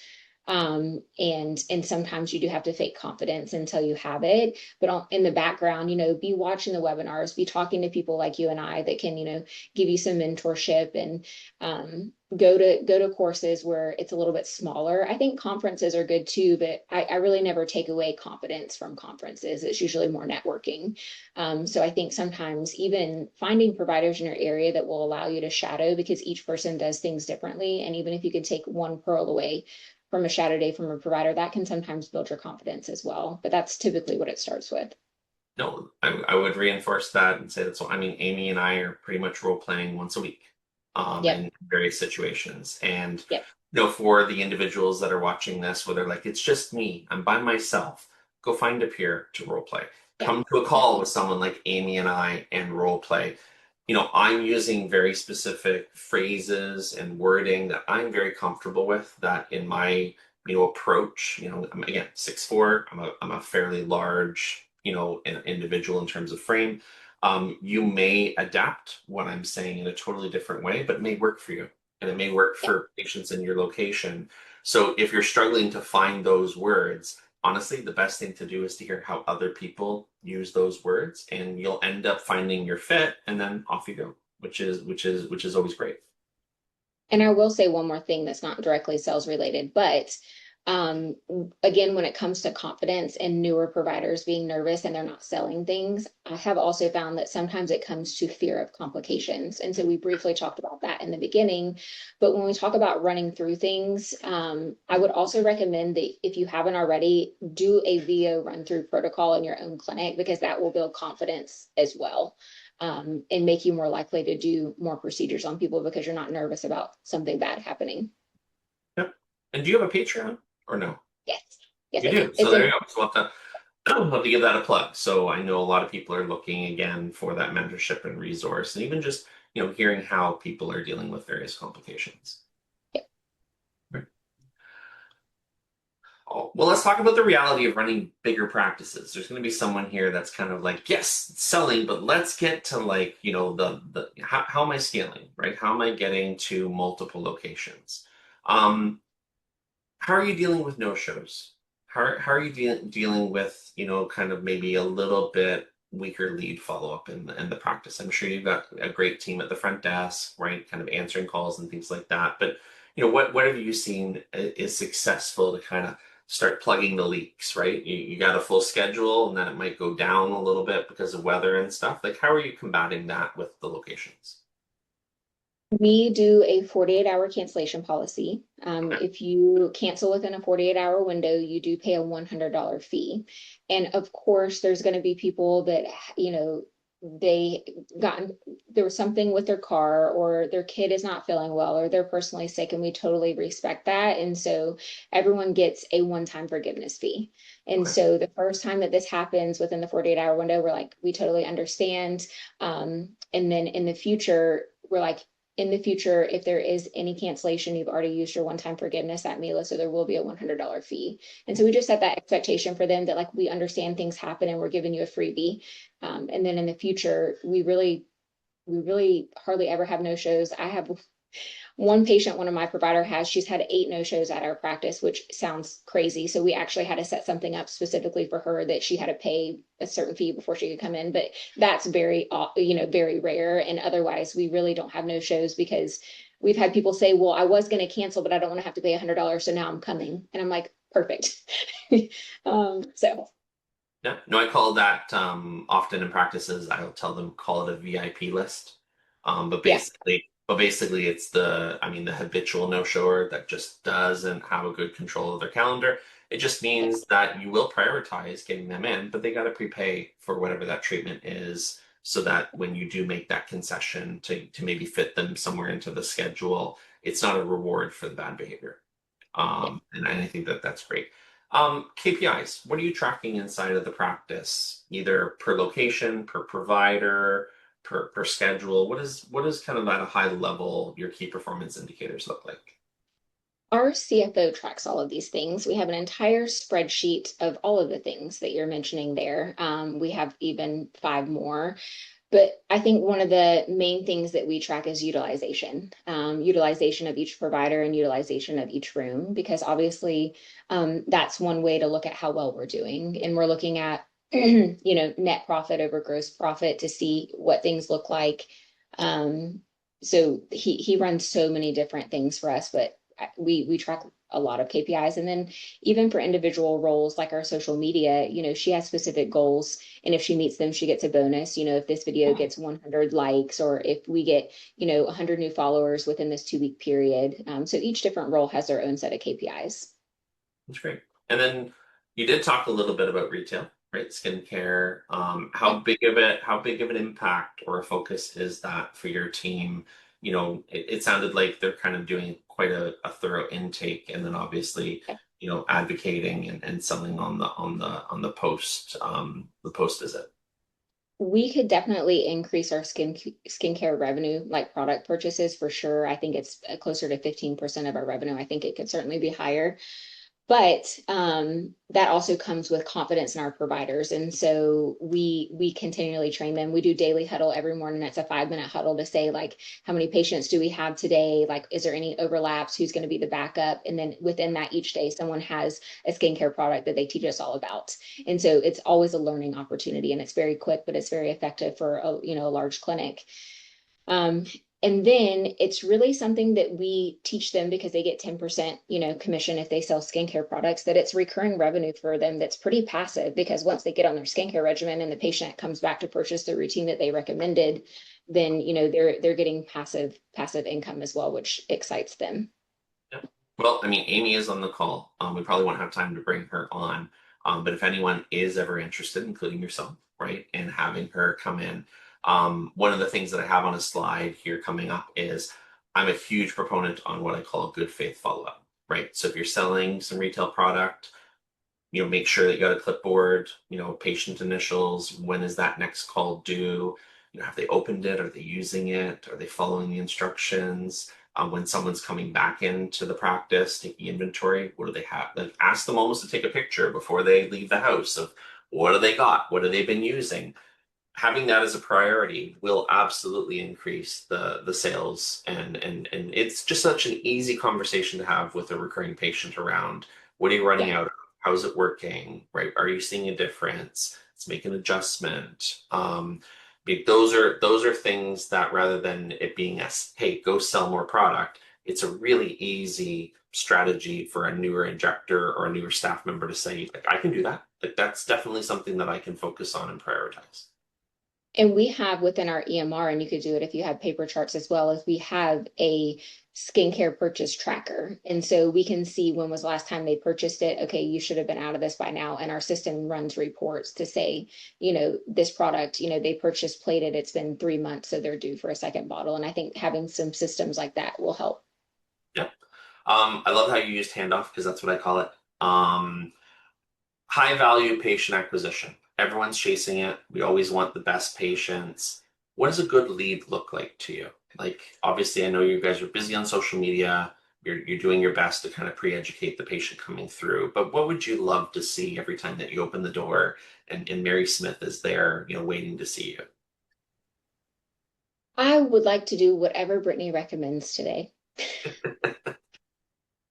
And sometimes you do have to fake confidence until you have it. But in the background, be watching the webinars, be talking to people like you and I that can, give you some mentorship and go to courses where it's a little bit smaller. I think conferences are good too, but I really never take away confidence from conferences. It's usually more networking. So I think sometimes even finding providers in your area that will allow you to shadow because each person does things differently. And even if you could take one pearl away from a shadow day from a provider, that can sometimes build your confidence as well. But that's typically what it starts with. No, I would reinforce that and say that's what I mean. Amy and I are pretty much role playing once a week, Yep. in various situations. And Yep. for the individuals that are watching this, where they're like, it's just me, I'm by myself, go find a peer to role play. Yep. Come to a Yep. call with someone like Amy and I and role play. I'm using very specific phrases and wording that I'm very comfortable with that in my, approach. I'm again 6'4". I'm a fairly large, individual in terms of frame. You may adapt what I'm saying in a totally different way, but it may work for you and it may work Yep. for patients in your location. So if you're struggling to find those words, honestly, the best thing to do is to hear how other people use those words, and you'll end up finding your fit, and then off you go, which is always great. And I will say one more thing that's not directly sales related, but um, again, when it comes to confidence and newer providers being nervous and they're not selling things, I have also found that sometimes it comes to fear of complications. And so we briefly talked about that in the beginning. But when we talk about running through things, I would also recommend that if you haven't already, do a VO run through protocol in your own clinic because that will build confidence as well. And make you more likely to do more procedures on people because you're not nervous about something bad happening. Yep. And do you have a Patreon or no? Yes, yes, You I do. do. So It's there you in go. So we'll have to give that a plug. So I know a lot of people are looking again for that mentorship and resource, and even just hearing how people are dealing with various complications. Right. Oh, well, let's talk about the reality of running bigger practices. There's going to be someone here that's kind of like, yes, it's selling, but let's get to like, the how am I scaling, right? How am I getting to multiple locations? Um, how are you dealing with no-shows? How are you dealing with, kind of maybe a little bit weaker lead follow-up in the practice? I'm sure you've got a great team at the front desk, right? Kind of answering calls and things like that. But, what have you seen is successful to kind of start plugging the leaks, right? You got a full schedule and then it might go down a little bit because of weather and stuff. Like, how are you combating that with the locations? We do a 48-hour cancellation policy. Okay. If you cancel within a 48-hour window, you do pay a $100 fee. And of course, there's going to be people that, you know, they gotten there was something with their car, or their kid is not feeling well, or they're personally sick, and we totally respect that. And so everyone gets a one-time forgiveness fee. And Okay. so the first time that this happens within the 48-hour window, we're like, we totally understand. And then in the future, we're like, in the future, if there is any cancellation, you've already used your one-time forgiveness at Mila, so there will be a $100 fee. And so we just set that expectation for them that, like, we understand things happen and we're giving you a freebie. And then in the future, we really hardly ever have no shows. I have one patient, one of my provider has, she's had 8 no shows at our practice, which sounds crazy. So we actually had to set something up specifically for her that she had to pay a certain fee before she could come in. But that's very, very rare. And otherwise, we really don't have no shows because we've had people say, well, I was going to cancel, but I don't want to have to pay $100. So now I'm coming. And I'm like, perfect. So Yeah, no, I call that often in practices. I'll tell them call it a VIP list. yeah, But basically, it's the habitual no-shower that just doesn't have a good control of their calendar. It just yeah, means that you will prioritize getting them in, but they got to prepay for whatever that treatment is, so that when you do make that concession to maybe fit them somewhere into the schedule, it's not a reward for the bad behavior. yeah. And I think that that's great. KPIs, what are you tracking inside of the practice, either per location, per provider, per schedule? What is kind of at a high level your key performance indicators look like? Our CFO tracks all of these things. We have an entire spreadsheet of all of the things that you're mentioning there. We have even 5 more. But I think one of the main things that we track is utilization, utilization of each provider and utilization of each room, because obviously that's one way to look at how well we're doing. And we're looking at, net profit over gross profit to see what things look like. Um, so he runs so many different things for us, but we track a lot of KPIs. And then even for individual roles like our social media, she has specific goals, and if she meets them, she gets a bonus. If this video gets 100 likes, or if we get 100 new followers within this 2-week period. So each different role has their own set of KPIs. That's great. And then you did talk a little bit about retail, right? Skincare. Yeah. How big of an impact or a focus is that for your team? It sounded like they're kind of doing quite a thorough intake, and then obviously, advocating and selling on the post visit. We could definitely increase our skincare revenue, like product purchases, for sure. I think it's closer to 15% of our revenue. I think it could certainly be higher. But that also comes with confidence in our providers. And so we continually train them. We do daily huddle every morning. That's a 5-minute huddle to say, like, how many patients do we have today? Like, is there any overlaps? Who's going to be the backup? And then within that, each day, someone has a skincare product that they teach us all about. And so it's always a learning opportunity, and it's very quick, but it's very effective for a large clinic. Um, and then it's really something that we teach them, because they get 10%, commission if they sell skincare products, that it's recurring revenue for them that's pretty passive, because once they get on their skincare regimen and the patient comes back to purchase the routine that they recommended, then they're getting passive income as well, which excites them. Yeah. Well, Amy is on the call. We probably won't have time to bring her on. But if anyone is ever interested, including yourself, right, in having her come in, one of the things that I have on a slide here coming up is I'm a huge proponent on what I call good faith follow-up, right? So if you're selling some retail product, make sure that you got a clipboard, patient initials, when is that next call due? Have they opened it? Are they using it? Are they following the instructions? When someone's coming back into the practice, taking inventory, what do they have? Like, ask them almost to take a picture before they leave the house of what do they got? What have they been using? Having that as a priority will absolutely increase the sales, and it's just such an easy conversation to have with a recurring patient around what are you running Yeah. out of? How's it working? Right? Are you seeing a difference? Let's make an adjustment. Those are things that, rather than it being a hey, go sell more product, it's a really easy strategy for a newer injector or a newer staff member to say, like, I can do that. Like, that's definitely something that I can focus on and prioritize. And we have within our EMR, and you could do it if you have paper charts as well, as we have a skincare purchase tracker. And so we can see when was the last time they purchased it. Okay, you should have been out of this by now. And our system runs reports to say, this product, they purchased plated, it's been 3 months, so they're due for a second bottle. And I think having some systems like that will help. Yep. I love how you used handoff because that's what I call it. High value patient acquisition. Everyone's chasing it. We always want the best patients. What does a good lead look like to you? Like, obviously, I know you guys are busy on social media. You're doing your best to kind of pre-educate the patient coming through. But what would you love to see every time that you open the door and Mary Smith is there, waiting to see you? I would like to do whatever Brittany recommends today.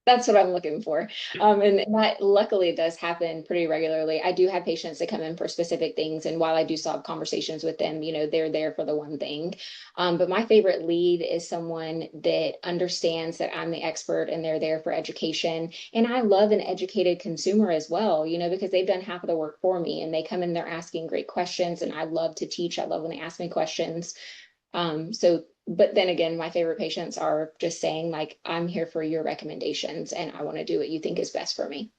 That's what I'm looking for. And that luckily does happen pretty regularly. I do have patients that come in for specific things. And while I do still have conversations with them, they're there for the one thing. But my favorite lead is someone that understands that I'm the expert and they're there for education. And I love an educated consumer as well, because they've done half of the work for me and they come in, they're asking great questions. And I love to teach. I love when they ask me questions. But then again, my favorite patients are just saying, like, I'm here for your recommendations and I want to do what you think is best for me.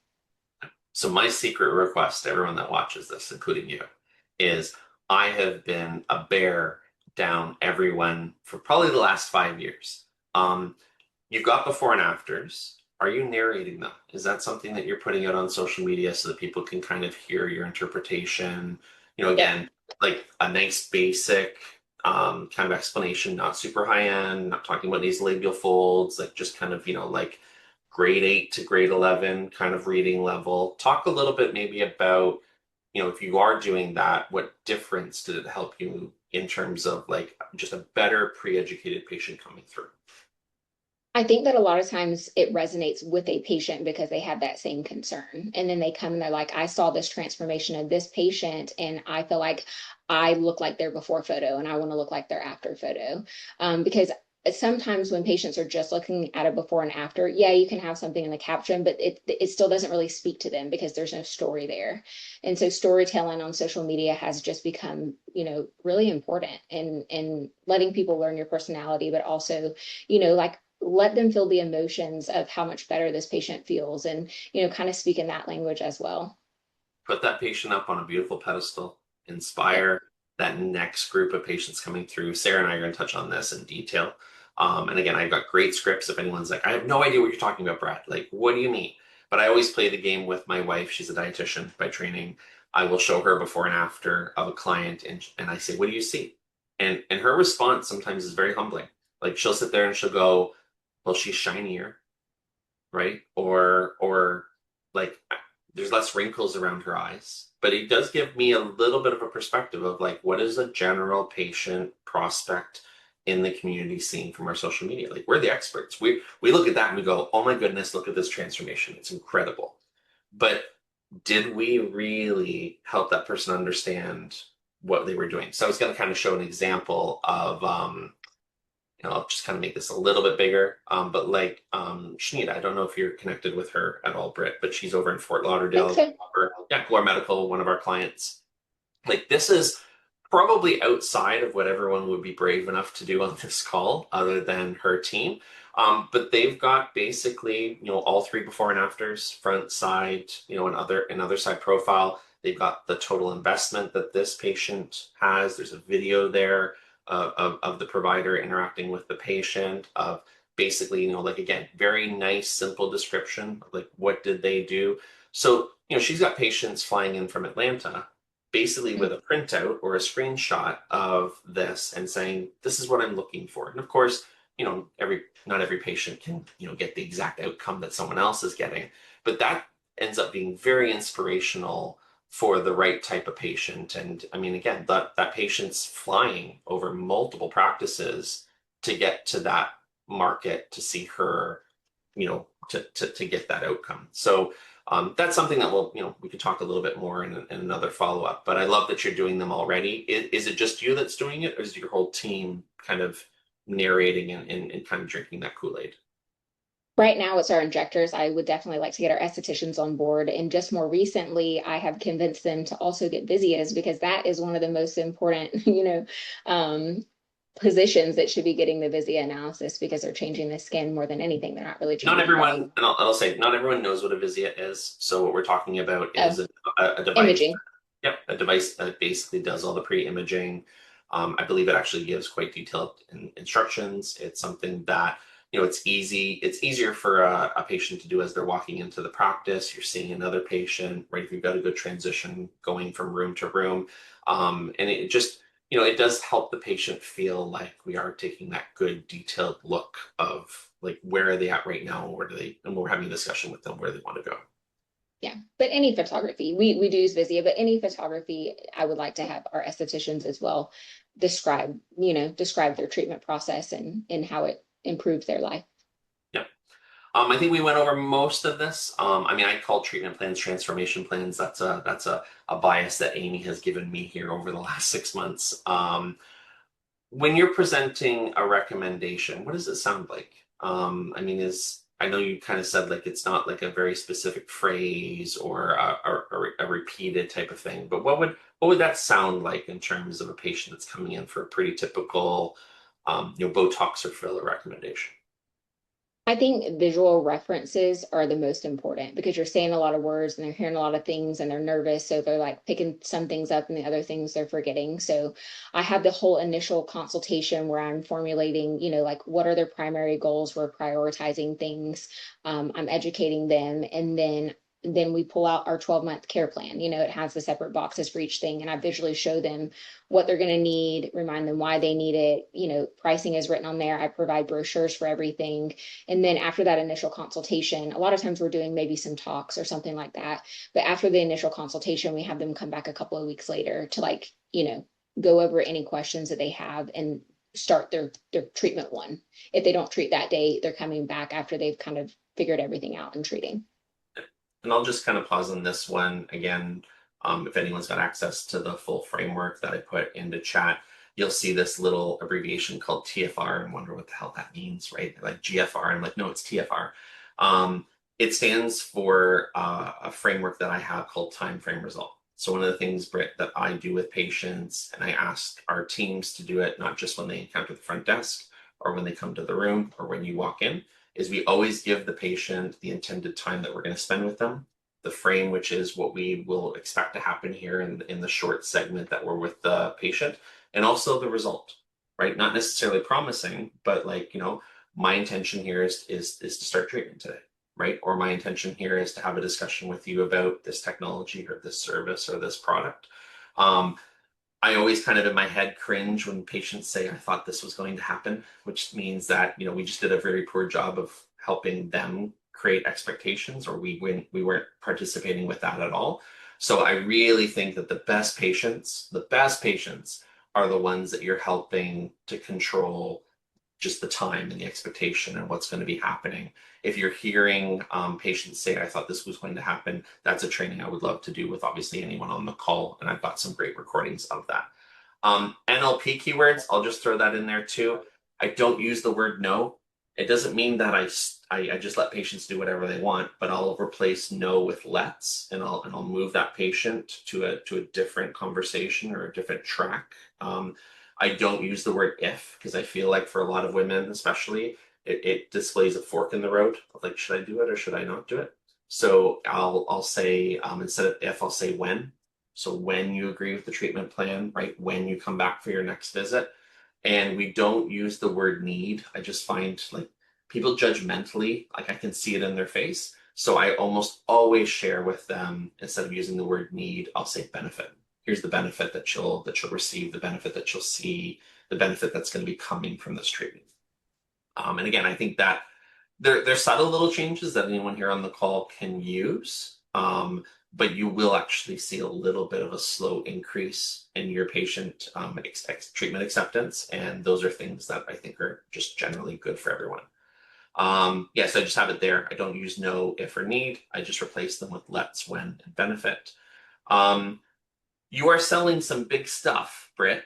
So my secret request to everyone that watches this, including you, is I have been a bear down everyone for probably the last 5 years. You've got before and afters. Are you narrating them? Is that something that you're putting out on social media so that people can kind of hear your interpretation? Yep. Again, like a nice basic kind of explanation, not super high end, not talking about these labial folds, like just kind of, like grade 8 to grade 11 kind of reading level. Talk a little bit maybe about, if you are doing that, what difference did it help you in terms of like just a better pre-educated patient coming through? I think that a lot of times it resonates with a patient because they have that same concern. And then they come and they're like, I saw this transformation of this patient, and I feel like I look like their before photo and I want to look like their after photo. Because sometimes when patients are just looking at a before and after, yeah, you can have something in the caption, but it still doesn't really speak to them because there's no story there. And so storytelling on social media has just become, really important, and letting people learn your personality, but also, like, let them feel the emotions of how much better this patient feels, and kind of speak in that language as well. Put that patient up on a beautiful pedestal, Yep. inspire that next group of patients coming through. Sarah and I are going to touch on this in detail. And again, I've got great scripts. If anyone's like, I have no idea what you're talking about, Brad, like, what do you mean? But I always play the game with my wife. She's a dietitian by training. I will show her before and after of a client, and I say, what do you see? And her response sometimes is very humbling. Like, she'll sit there and she'll go, well, she's shinier, right? Or like there's less wrinkles around her eyes. But it does give me a little bit of a perspective of like what is a general patient prospect in the community seeing from our social media. Like we're the experts. We look at that and we go, oh my goodness, look at this transformation. It's incredible. But did we really help that person understand what they were doing? So I was going to kind of show an example of I'll just kind of make this a little bit bigger. But like Shanita, I don't know if you're connected with her at all, Britt, but she's over in Fort Think Lauderdale. so. Yeah, Glore Medical, one of our clients. Like this is probably outside of what everyone would be brave enough to do on this call, other than her team. But they've got basically, all three before and afters, front, side, another side profile. They've got the total investment that this patient has. There's a video there of the provider interacting with the patient, of basically, like again, very nice, simple description of like what did they do. So, she's got patients flying in from Atlanta basically with a printout or a screenshot of this and saying, this is what I'm looking for. And of course, not every patient can, get the exact outcome that someone else is getting, but that ends up being very inspirational for the right type of patient. And I mean, again, that patient's flying over multiple practices to get to that market to see her, to get that outcome. So that's something that we could talk a little bit more in another follow-up, but I love that you're doing them already. Is it just you that's doing it, or is your whole team kind of narrating and kind of drinking that Kool-Aid? Right now, it's our injectors. I would definitely like to get our estheticians on board. And just more recently, I have convinced them to also get Visias because that is one of the most important, um, positions that should be getting the Visia analysis because they're changing the skin more than anything. They're not really Not changing everyone, the and I'll say, not everyone knows what a Visia is. So what we're talking about is oh, a device. imaging. Yep, a device that basically does all the pre-imaging. I believe it actually gives quite detailed instructions. It's something that, it's easy. It's easier for a patient to do as they're walking into the practice. You're seeing another patient, right? If you've got a good transition going from room to room. And it just, it does help the patient feel like we are taking that good detailed look of like, where are they at right now? Where do they, and we're having a discussion with them where they want to go. Yeah, but any photography, we do use Visia, but any photography, I would like to have our estheticians as well describe their treatment process and how it improves their life. Yeah. I think we went over most of this. I mean, I call treatment plans transformation plans. That's a bias that Amy has given me here over the last 6 months. When you're presenting a recommendation, what does it sound like? I mean, I know you kind of said like it's not like a very specific phrase or a repeated type of thing, but what would that sound like in terms of a patient that's coming in for a pretty typical, Botox or filler recommendation? I think visual references are the most important because you're saying a lot of words and they're hearing a lot of things and they're nervous. So they're like picking some things up and the other things they're forgetting. So I have the whole initial consultation where I'm formulating, like what are their primary goals? We're prioritizing things. I'm educating them. And then we pull out our 12-month care plan. It has the separate boxes for each thing. And I visually show them what they're going to need, remind them why they need it. Pricing is written on there. I provide brochures for everything. And then after that initial consultation, a lot of times we're doing maybe some talks or something like that. But after the initial consultation, we have them come back a couple of weeks later to go over any questions that they have and start their treatment one. If they don't treat that day, they're coming back after they've kind of figured everything out and treating. And I'll just kind of pause on this one again. If anyone's got access to the full framework that I put into chat, you'll see this little abbreviation called TFR and wonder what the hell that means, right? Like GFR. I'm like, no, it's TFR. It stands for a framework that I have called time frame result. So one of the things, Britt, that I do with patients, and I ask our teams to do it, not just when they encounter the front desk or when they come to the room or when you walk in, is we always give the patient the intended time that we're going to spend with them, the frame, which is what we will expect to happen here in the short segment that we're with the patient, and also the result, right? Not necessarily promising, but like, my intention here is to start treatment today, right? Or my intention here is to have a discussion with you about this technology or this service or this product. I always kind of in my head cringe when patients say, I thought this was going to happen, which means that, we just did a very poor job of helping them create expectations, or we weren't participating with that at all. So I really think that the best patients are the ones that you're helping to control just the time and the expectation and what's going to be happening. If you're hearing patients say, I thought this was going to happen, that's a training I would love to do with obviously anyone on the call. And I've got some great recordings of that. NLP keywords, I'll just throw that in there too. I don't use the word no. It doesn't mean that I just let patients do whatever they want, but I'll replace no with let's, and I'll move that patient to a different conversation or a different track. I don't use the word if because I feel like for a lot of women, especially, it displays a fork in the road of like, should I do it or should I not do it? So I'll say instead of if, I'll say when. So when you agree with the treatment plan, right? When you come back for your next visit. And we don't use the word need. I just find like people judgmentally, like I can see it in their face. So I almost always share with them, instead of using the word need, I'll say benefit. Here's the benefit that you'll receive, the benefit that you'll see, the benefit that's going to be coming from this treatment. And again, I think that there's subtle little changes that anyone here on the call can use. But you will actually see a little bit of a slow increase in your patient treatment acceptance. And those are things that I think are just generally good for everyone. Yes, I just have it there. I don't use no, if, or need. I just replace them with let's, when, and benefit. You are selling some big stuff, Britt.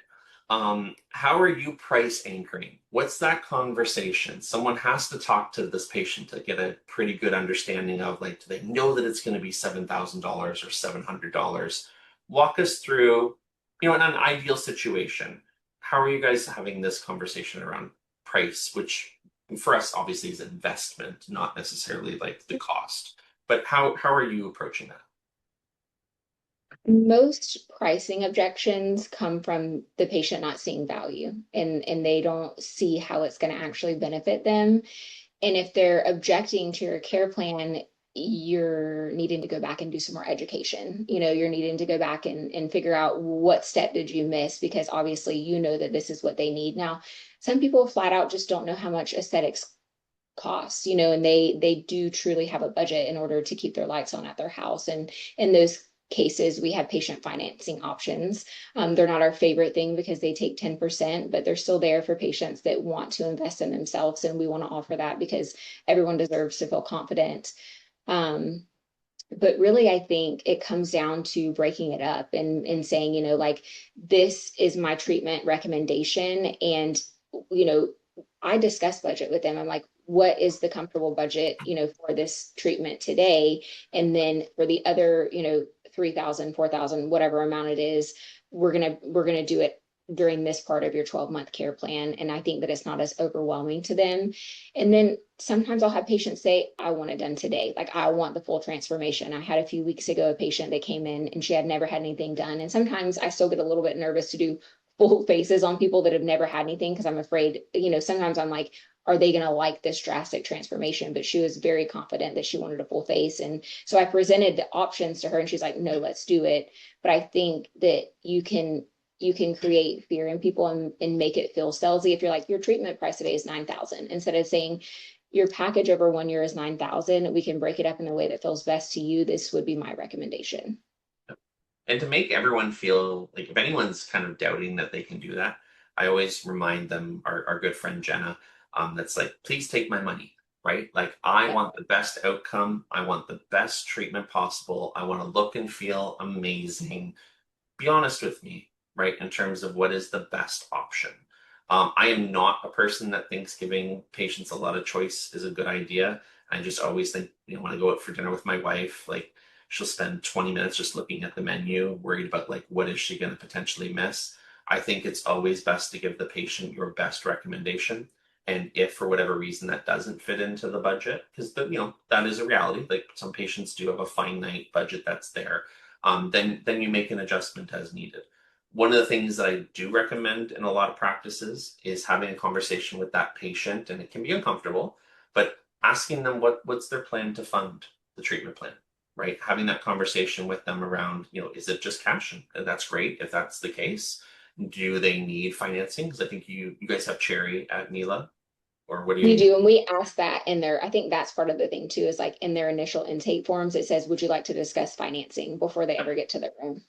How are you price anchoring? What's that conversation? Someone has to talk to this patient to get a pretty good understanding of, like, do they know that it's going to be $7,000 or $700? Walk us through, in an ideal situation, how are you guys having this conversation around price, which for us obviously is investment, not necessarily like the cost. But how are you approaching that? Most pricing objections come from the patient not seeing value and they don't see how it's going to actually benefit them. And if they're objecting to your care plan, you're needing to go back and do some more education. You're needing to go back and figure out what step did you miss, because obviously you know that this is what they need. Now, some people flat out just don't know how much aesthetics costs, and they do truly have a budget in order to keep their lights on at their house. And in those cases, we have patient financing options. They're not our favorite thing because they take 10%, but they're still there for patients that want to invest in themselves. And we want to offer that because everyone deserves to feel confident. Um, but really, I think it comes down to breaking it up and saying, like, this is my treatment recommendation. And, you know, I discuss budget with them. I'm like, what is the comfortable budget, for this treatment today? And then for the other, 3,000, 4,000, whatever amount it is, we're gonna do it during this part of your 12-month care plan. And I think that it's not as overwhelming to them. And then sometimes I'll have patients say, I want it done today. Like, I want the full transformation. I had a few weeks ago a patient that came in and she had never had anything done. And sometimes I still get a little bit nervous to do full faces on people that have never had anything, because I'm afraid, sometimes I'm like, are they going to like this drastic transformation? But she was very confident that she wanted a full face. And so I presented the options to her and she's like, no, let's do it. But I think that you can create fear in people and make it feel salesy if you're like, your treatment price today is 9,000, instead of saying your package over 1 year is 9,000. We can break it up in the way that feels best to you. This would be my recommendation. And to make everyone feel like, if anyone's kind of doubting that they can do that, I always remind them, our good friend Jenna, that's like, please take my money, right? Like, I Yep. want the best outcome. I want the best treatment possible. I want to look and feel amazing. Be honest with me, right, in terms of what is the best option. I am not a person that thinks giving patients a lot of choice is a good idea. I just always think, when I go out for dinner with my wife, like, she'll spend 20 minutes just looking at the menu, worried about, like, what is she going to potentially miss. I think it's always best to give the patient your best recommendation. And if for whatever reason that doesn't fit into the budget, because that is a reality. Like, some patients do have a finite budget that's there. Then you make an adjustment as needed. One of the things that I do recommend in a lot of practices is having a conversation with that patient, and it can be uncomfortable, but asking them what's their plan to fund the treatment plan, right? Having that conversation with them around, is it just cash? And that's great if that's the case. Do they need financing? Because I think you guys have Cherry at Mila, or what do We you? do, and we ask that in their, I think that's part of the thing too, is like in their initial intake forms, it says, would you like to discuss financing before they ever get to the room?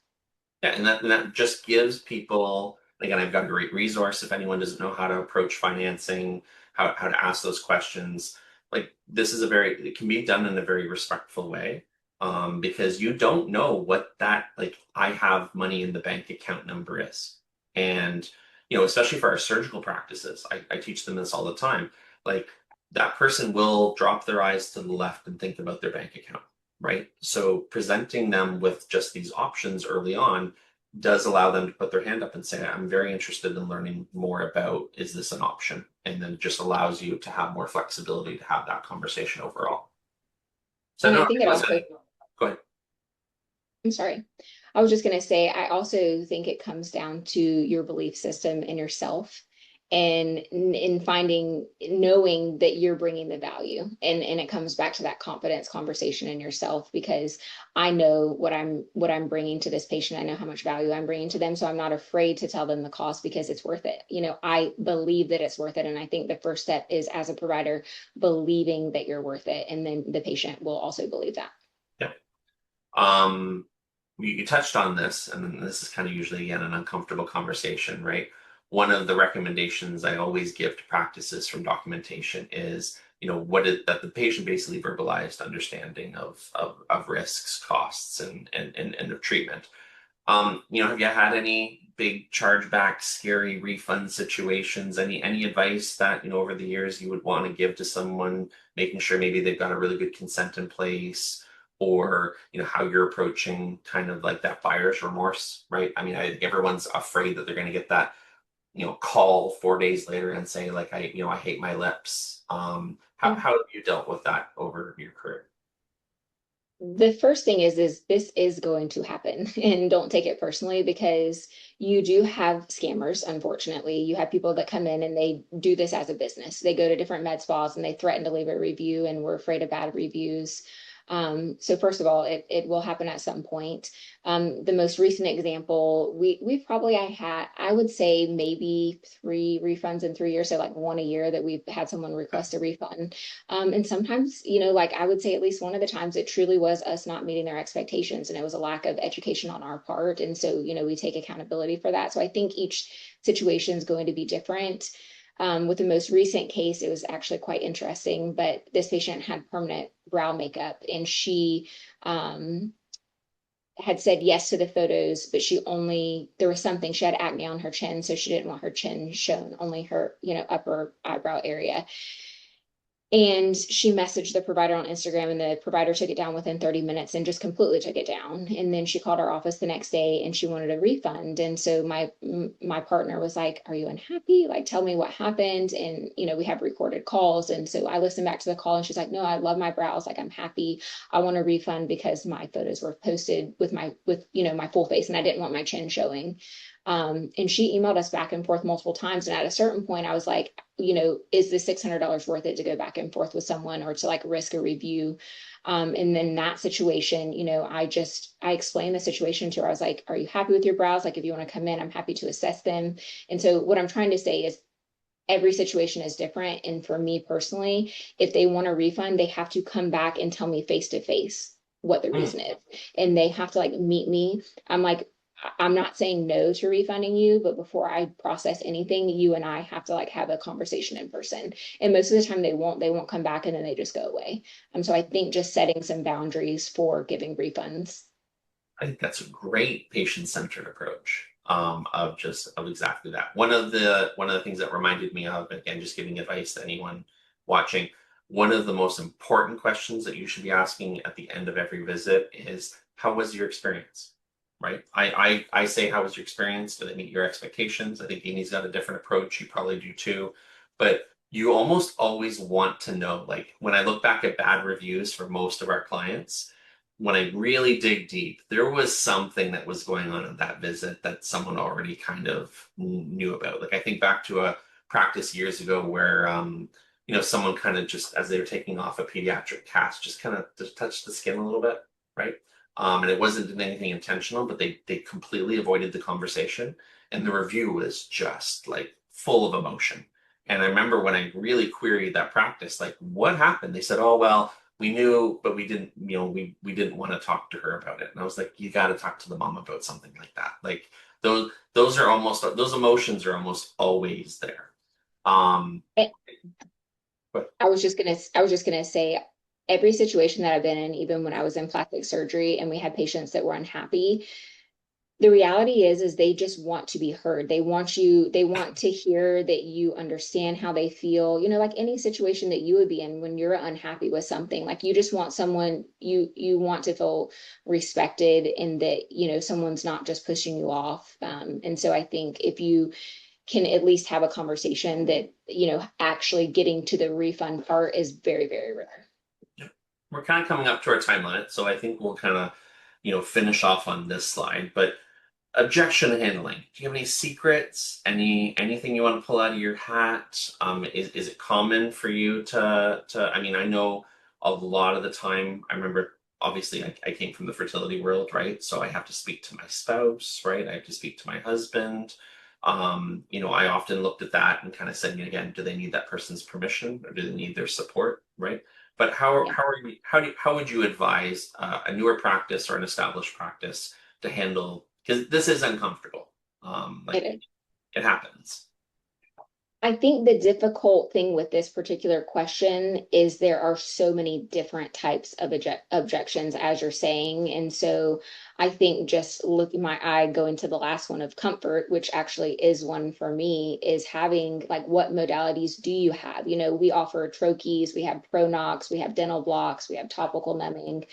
Yeah, and that just gives people, again, I've got a great resource if anyone doesn't know how to approach financing, how to ask those questions. Like, this is it can be done in a very respectful way, because you don't know what that, like, I have money in the bank account number is. And, especially for our surgical practices, I teach them this all the time. Like, that person will drop their eyes to the left and think about their bank account, right? So presenting them with just these options early on does allow them to put their hand up and say, I'm very interested in learning more about, is this an option? And then it just allows you to have more flexibility to have that conversation overall. So I And don't I know think if it you want also, to go ahead. I'm sorry. I was just going to say, I also think it comes down to your belief system and yourself, and in finding, knowing that you're bringing the value. And it comes back to that confidence conversation in yourself, because I know what I'm bringing to this patient. I know how much value I'm bringing to them. So I'm not afraid to tell them the cost because it's worth it. I believe that it's worth it. And I think the first step is, as a provider, believing that you're worth it. And then the patient will also believe that. Yeah. Um, you touched on this, and this is kind of usually, again, an uncomfortable conversation, right? One of the recommendations I always give to practices from documentation is, that the patient basically verbalized understanding of risks, costs, and of treatment. Have you had any big chargeback, scary refund situations? Any advice that, over the years you would want to give to someone, making sure maybe they've got a really good consent in place, or, how you're approaching kind of like that buyer's remorse, right? I mean, I think everyone's afraid that they're going to get that, call 4 days later and say like, I hate my lips. How have you dealt with that over your career? The first thing is this is going to happen, and don't take it personally, because you do have scammers. Unfortunately, you have people that come in and they do this as a business. They go to different med spas and they threaten to leave a review, and we're afraid of bad reviews. So first of all, it will happen at some point. The most recent example, we've probably I would say maybe 3 refunds in 3 years, so like one a year that we've had someone request a refund. And sometimes, like I would say at least one of the times it truly was us not meeting their expectations, and it was a lack of education on our part. And so, we take accountability for that. So I think each situation is going to be different. With the most recent case, it was actually quite interesting, but this patient had permanent brow makeup, and she had said yes to the photos, but there was something, she had acne on her chin, so she didn't want her chin shown, only her, upper eyebrow area. And she messaged the provider on Instagram, and the provider took it down within 30 minutes and just completely took it down. And then she called our office the next day and she wanted a refund. And so my partner was like, "Are you unhappy? Like, tell me what happened." And, we have recorded calls. And so I listened back to the call and she's like, "No, I love my brows. Like, I'm happy. I want a refund because my photos were posted with my full face and I didn't want my chin showing." And she emailed us back and forth multiple times. And at a certain point, I was like, is the $600 worth it to go back and forth with someone or to like risk a review? And then that situation, I explained the situation to her. I was like, "Are you happy with your brows? Like, if you want to come in, I'm happy to assess them." And so what I'm trying to say is every situation is different. And for me personally, if they want a refund, they have to come back and tell me face to face what the Hmm. reason is. And they have to like meet me. I'm like, I'm not saying no to refunding you, but before I process anything, you and I have to like have a conversation in person. And most of the time they won't come back and then they just go away. So I think just setting some boundaries for giving refunds. I think that's a great patient-centered approach, of exactly that. One of the things that reminded me of, again, just giving advice to anyone watching, one of the most important questions that you should be asking at the end of every visit is, how was your experience? Right? I say, how was your experience? Did it meet your expectations? I think Amy's got a different approach. You probably do too. But you almost always want to know, like when I look back at bad reviews for most of our clients, when I really dig deep, there was something that was going on at that visit that someone already kind of knew about. Like I think back to a practice years ago where someone kind of just as they were taking off a pediatric cast, just kind of just touched the skin a little bit, right? And it wasn't anything intentional, but they completely avoided the conversation, and the review was just like full of emotion. And I remember when I really queried that practice, like, what happened? They said, "Oh, well, we knew, but we didn't, we didn't want to talk to her about it." And I was like, "You got to talk to the mom about something like that." Like those emotions are almost always there. Um, but I was just gonna say every situation that I've been in, even when I was in plastic surgery and we had patients that were unhappy, the reality is they just want to be heard. They want to hear that you understand how they feel. Like any situation that you would be in when you're unhappy with something, like you just want someone, you want to feel respected, and that, someone's not just pushing you off. And so I think if you can at least have a conversation that, actually getting to the refund part is very, very rare. yeah, we're kind of coming up to our time limit, so I think we'll kind of, finish off on this slide. But objection handling. Do you have any secrets? Anything you want to pull out of your hat? Is it common for you to? I mean, I know a lot of the time. I remember obviously I came from the fertility world, right? So I have to speak to my spouse, right? I have to speak to my husband. I often looked at that and kind of said, again, do they need that person's permission or do they need their support, right? But Yeah, how would you advise a newer practice or an established practice to handle, because this is uncomfortable. it Like is. it happens. I think the difficult thing with this particular question is there are so many different types of objections, as you're saying. And so I think just looking my eye going to the last one of comfort, which actually is one for me, is having like what modalities do you have? You know, we offer troches, we have Pronox, we have dental blocks, we have topical numbing.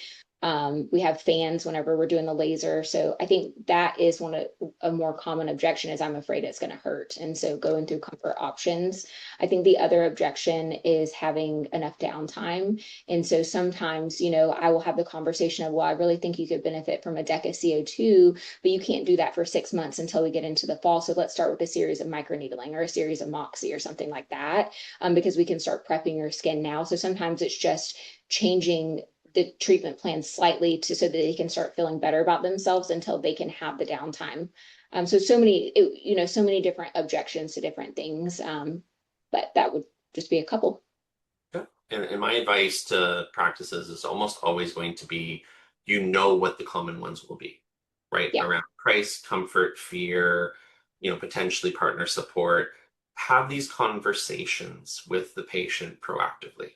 We have fans whenever we're doing the laser. So I think that is one of a more common objection is I'm afraid it's going to hurt. And so going through comfort options. I think the other objection is having enough downtime. And so sometimes, you know, I will have the conversation of, well, I really think you could benefit from a DECA CO2, but you can't do that for 6 months until we get into the fall. So let's start with a series of microneedling or a series of Moxie or something like that, because we can start prepping your skin now. So sometimes it's just changing the treatment plan slightly to so that they can start feeling better about themselves until they can have the downtime. So many, you know, so many different objections to different things. But that would just be a couple. Yeah. And my advice to practices is almost always going to be, you know what the common ones will be, right? Yeah. Around price, comfort, fear, potentially partner support. Have these conversations with the patient proactively,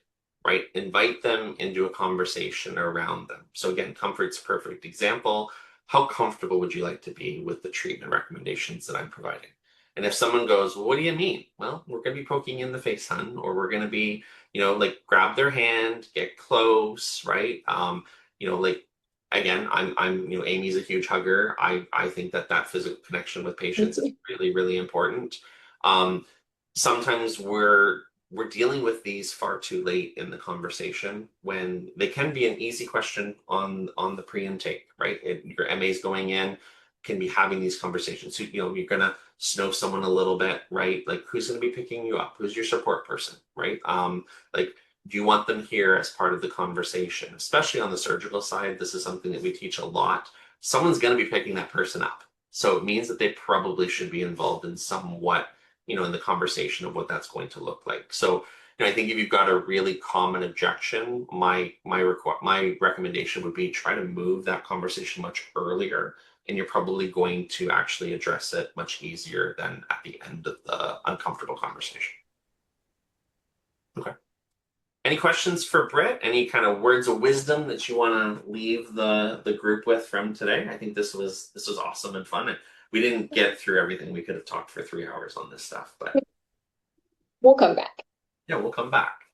right? Invite them into a conversation around them. So again, comfort's a perfect example. How comfortable would you like to be with the treatment recommendations that I'm providing? And if someone goes, well, what do you mean? Well, we're going to be poking you in the face, hun, or we're going to be, like grab their hand, get close, right? Like again, Amy's a huge hugger. I think that physical connection with Me patients is too. really, really important. Um, Sometimes we're dealing with these far too late in the conversation when they can be an easy question on the pre-intake, right? Your MA's going in, can be having these conversations. So, you're gonna snow someone a little bit, right? Like who's gonna be picking you up? Who's your support person, right? Like do you want them here as part of the conversation? Especially on the surgical side, this is something that we teach a lot. Someone's gonna be picking that person up. So it means that they probably should be involved in somewhat in the conversation of what that's going to look like. So, I think if you've got a really common objection, my recommendation would be try to move that conversation much earlier, and you're probably going to actually address it much easier than at the end of the uncomfortable conversation. Okay. Any questions for Britt? Any kind of words of wisdom that you want to leave the group with from today? I think this was awesome and fun. And we didn't get through everything. We could have talked for 3 hours on this stuff, but We'll come back. yeah, we'll come back.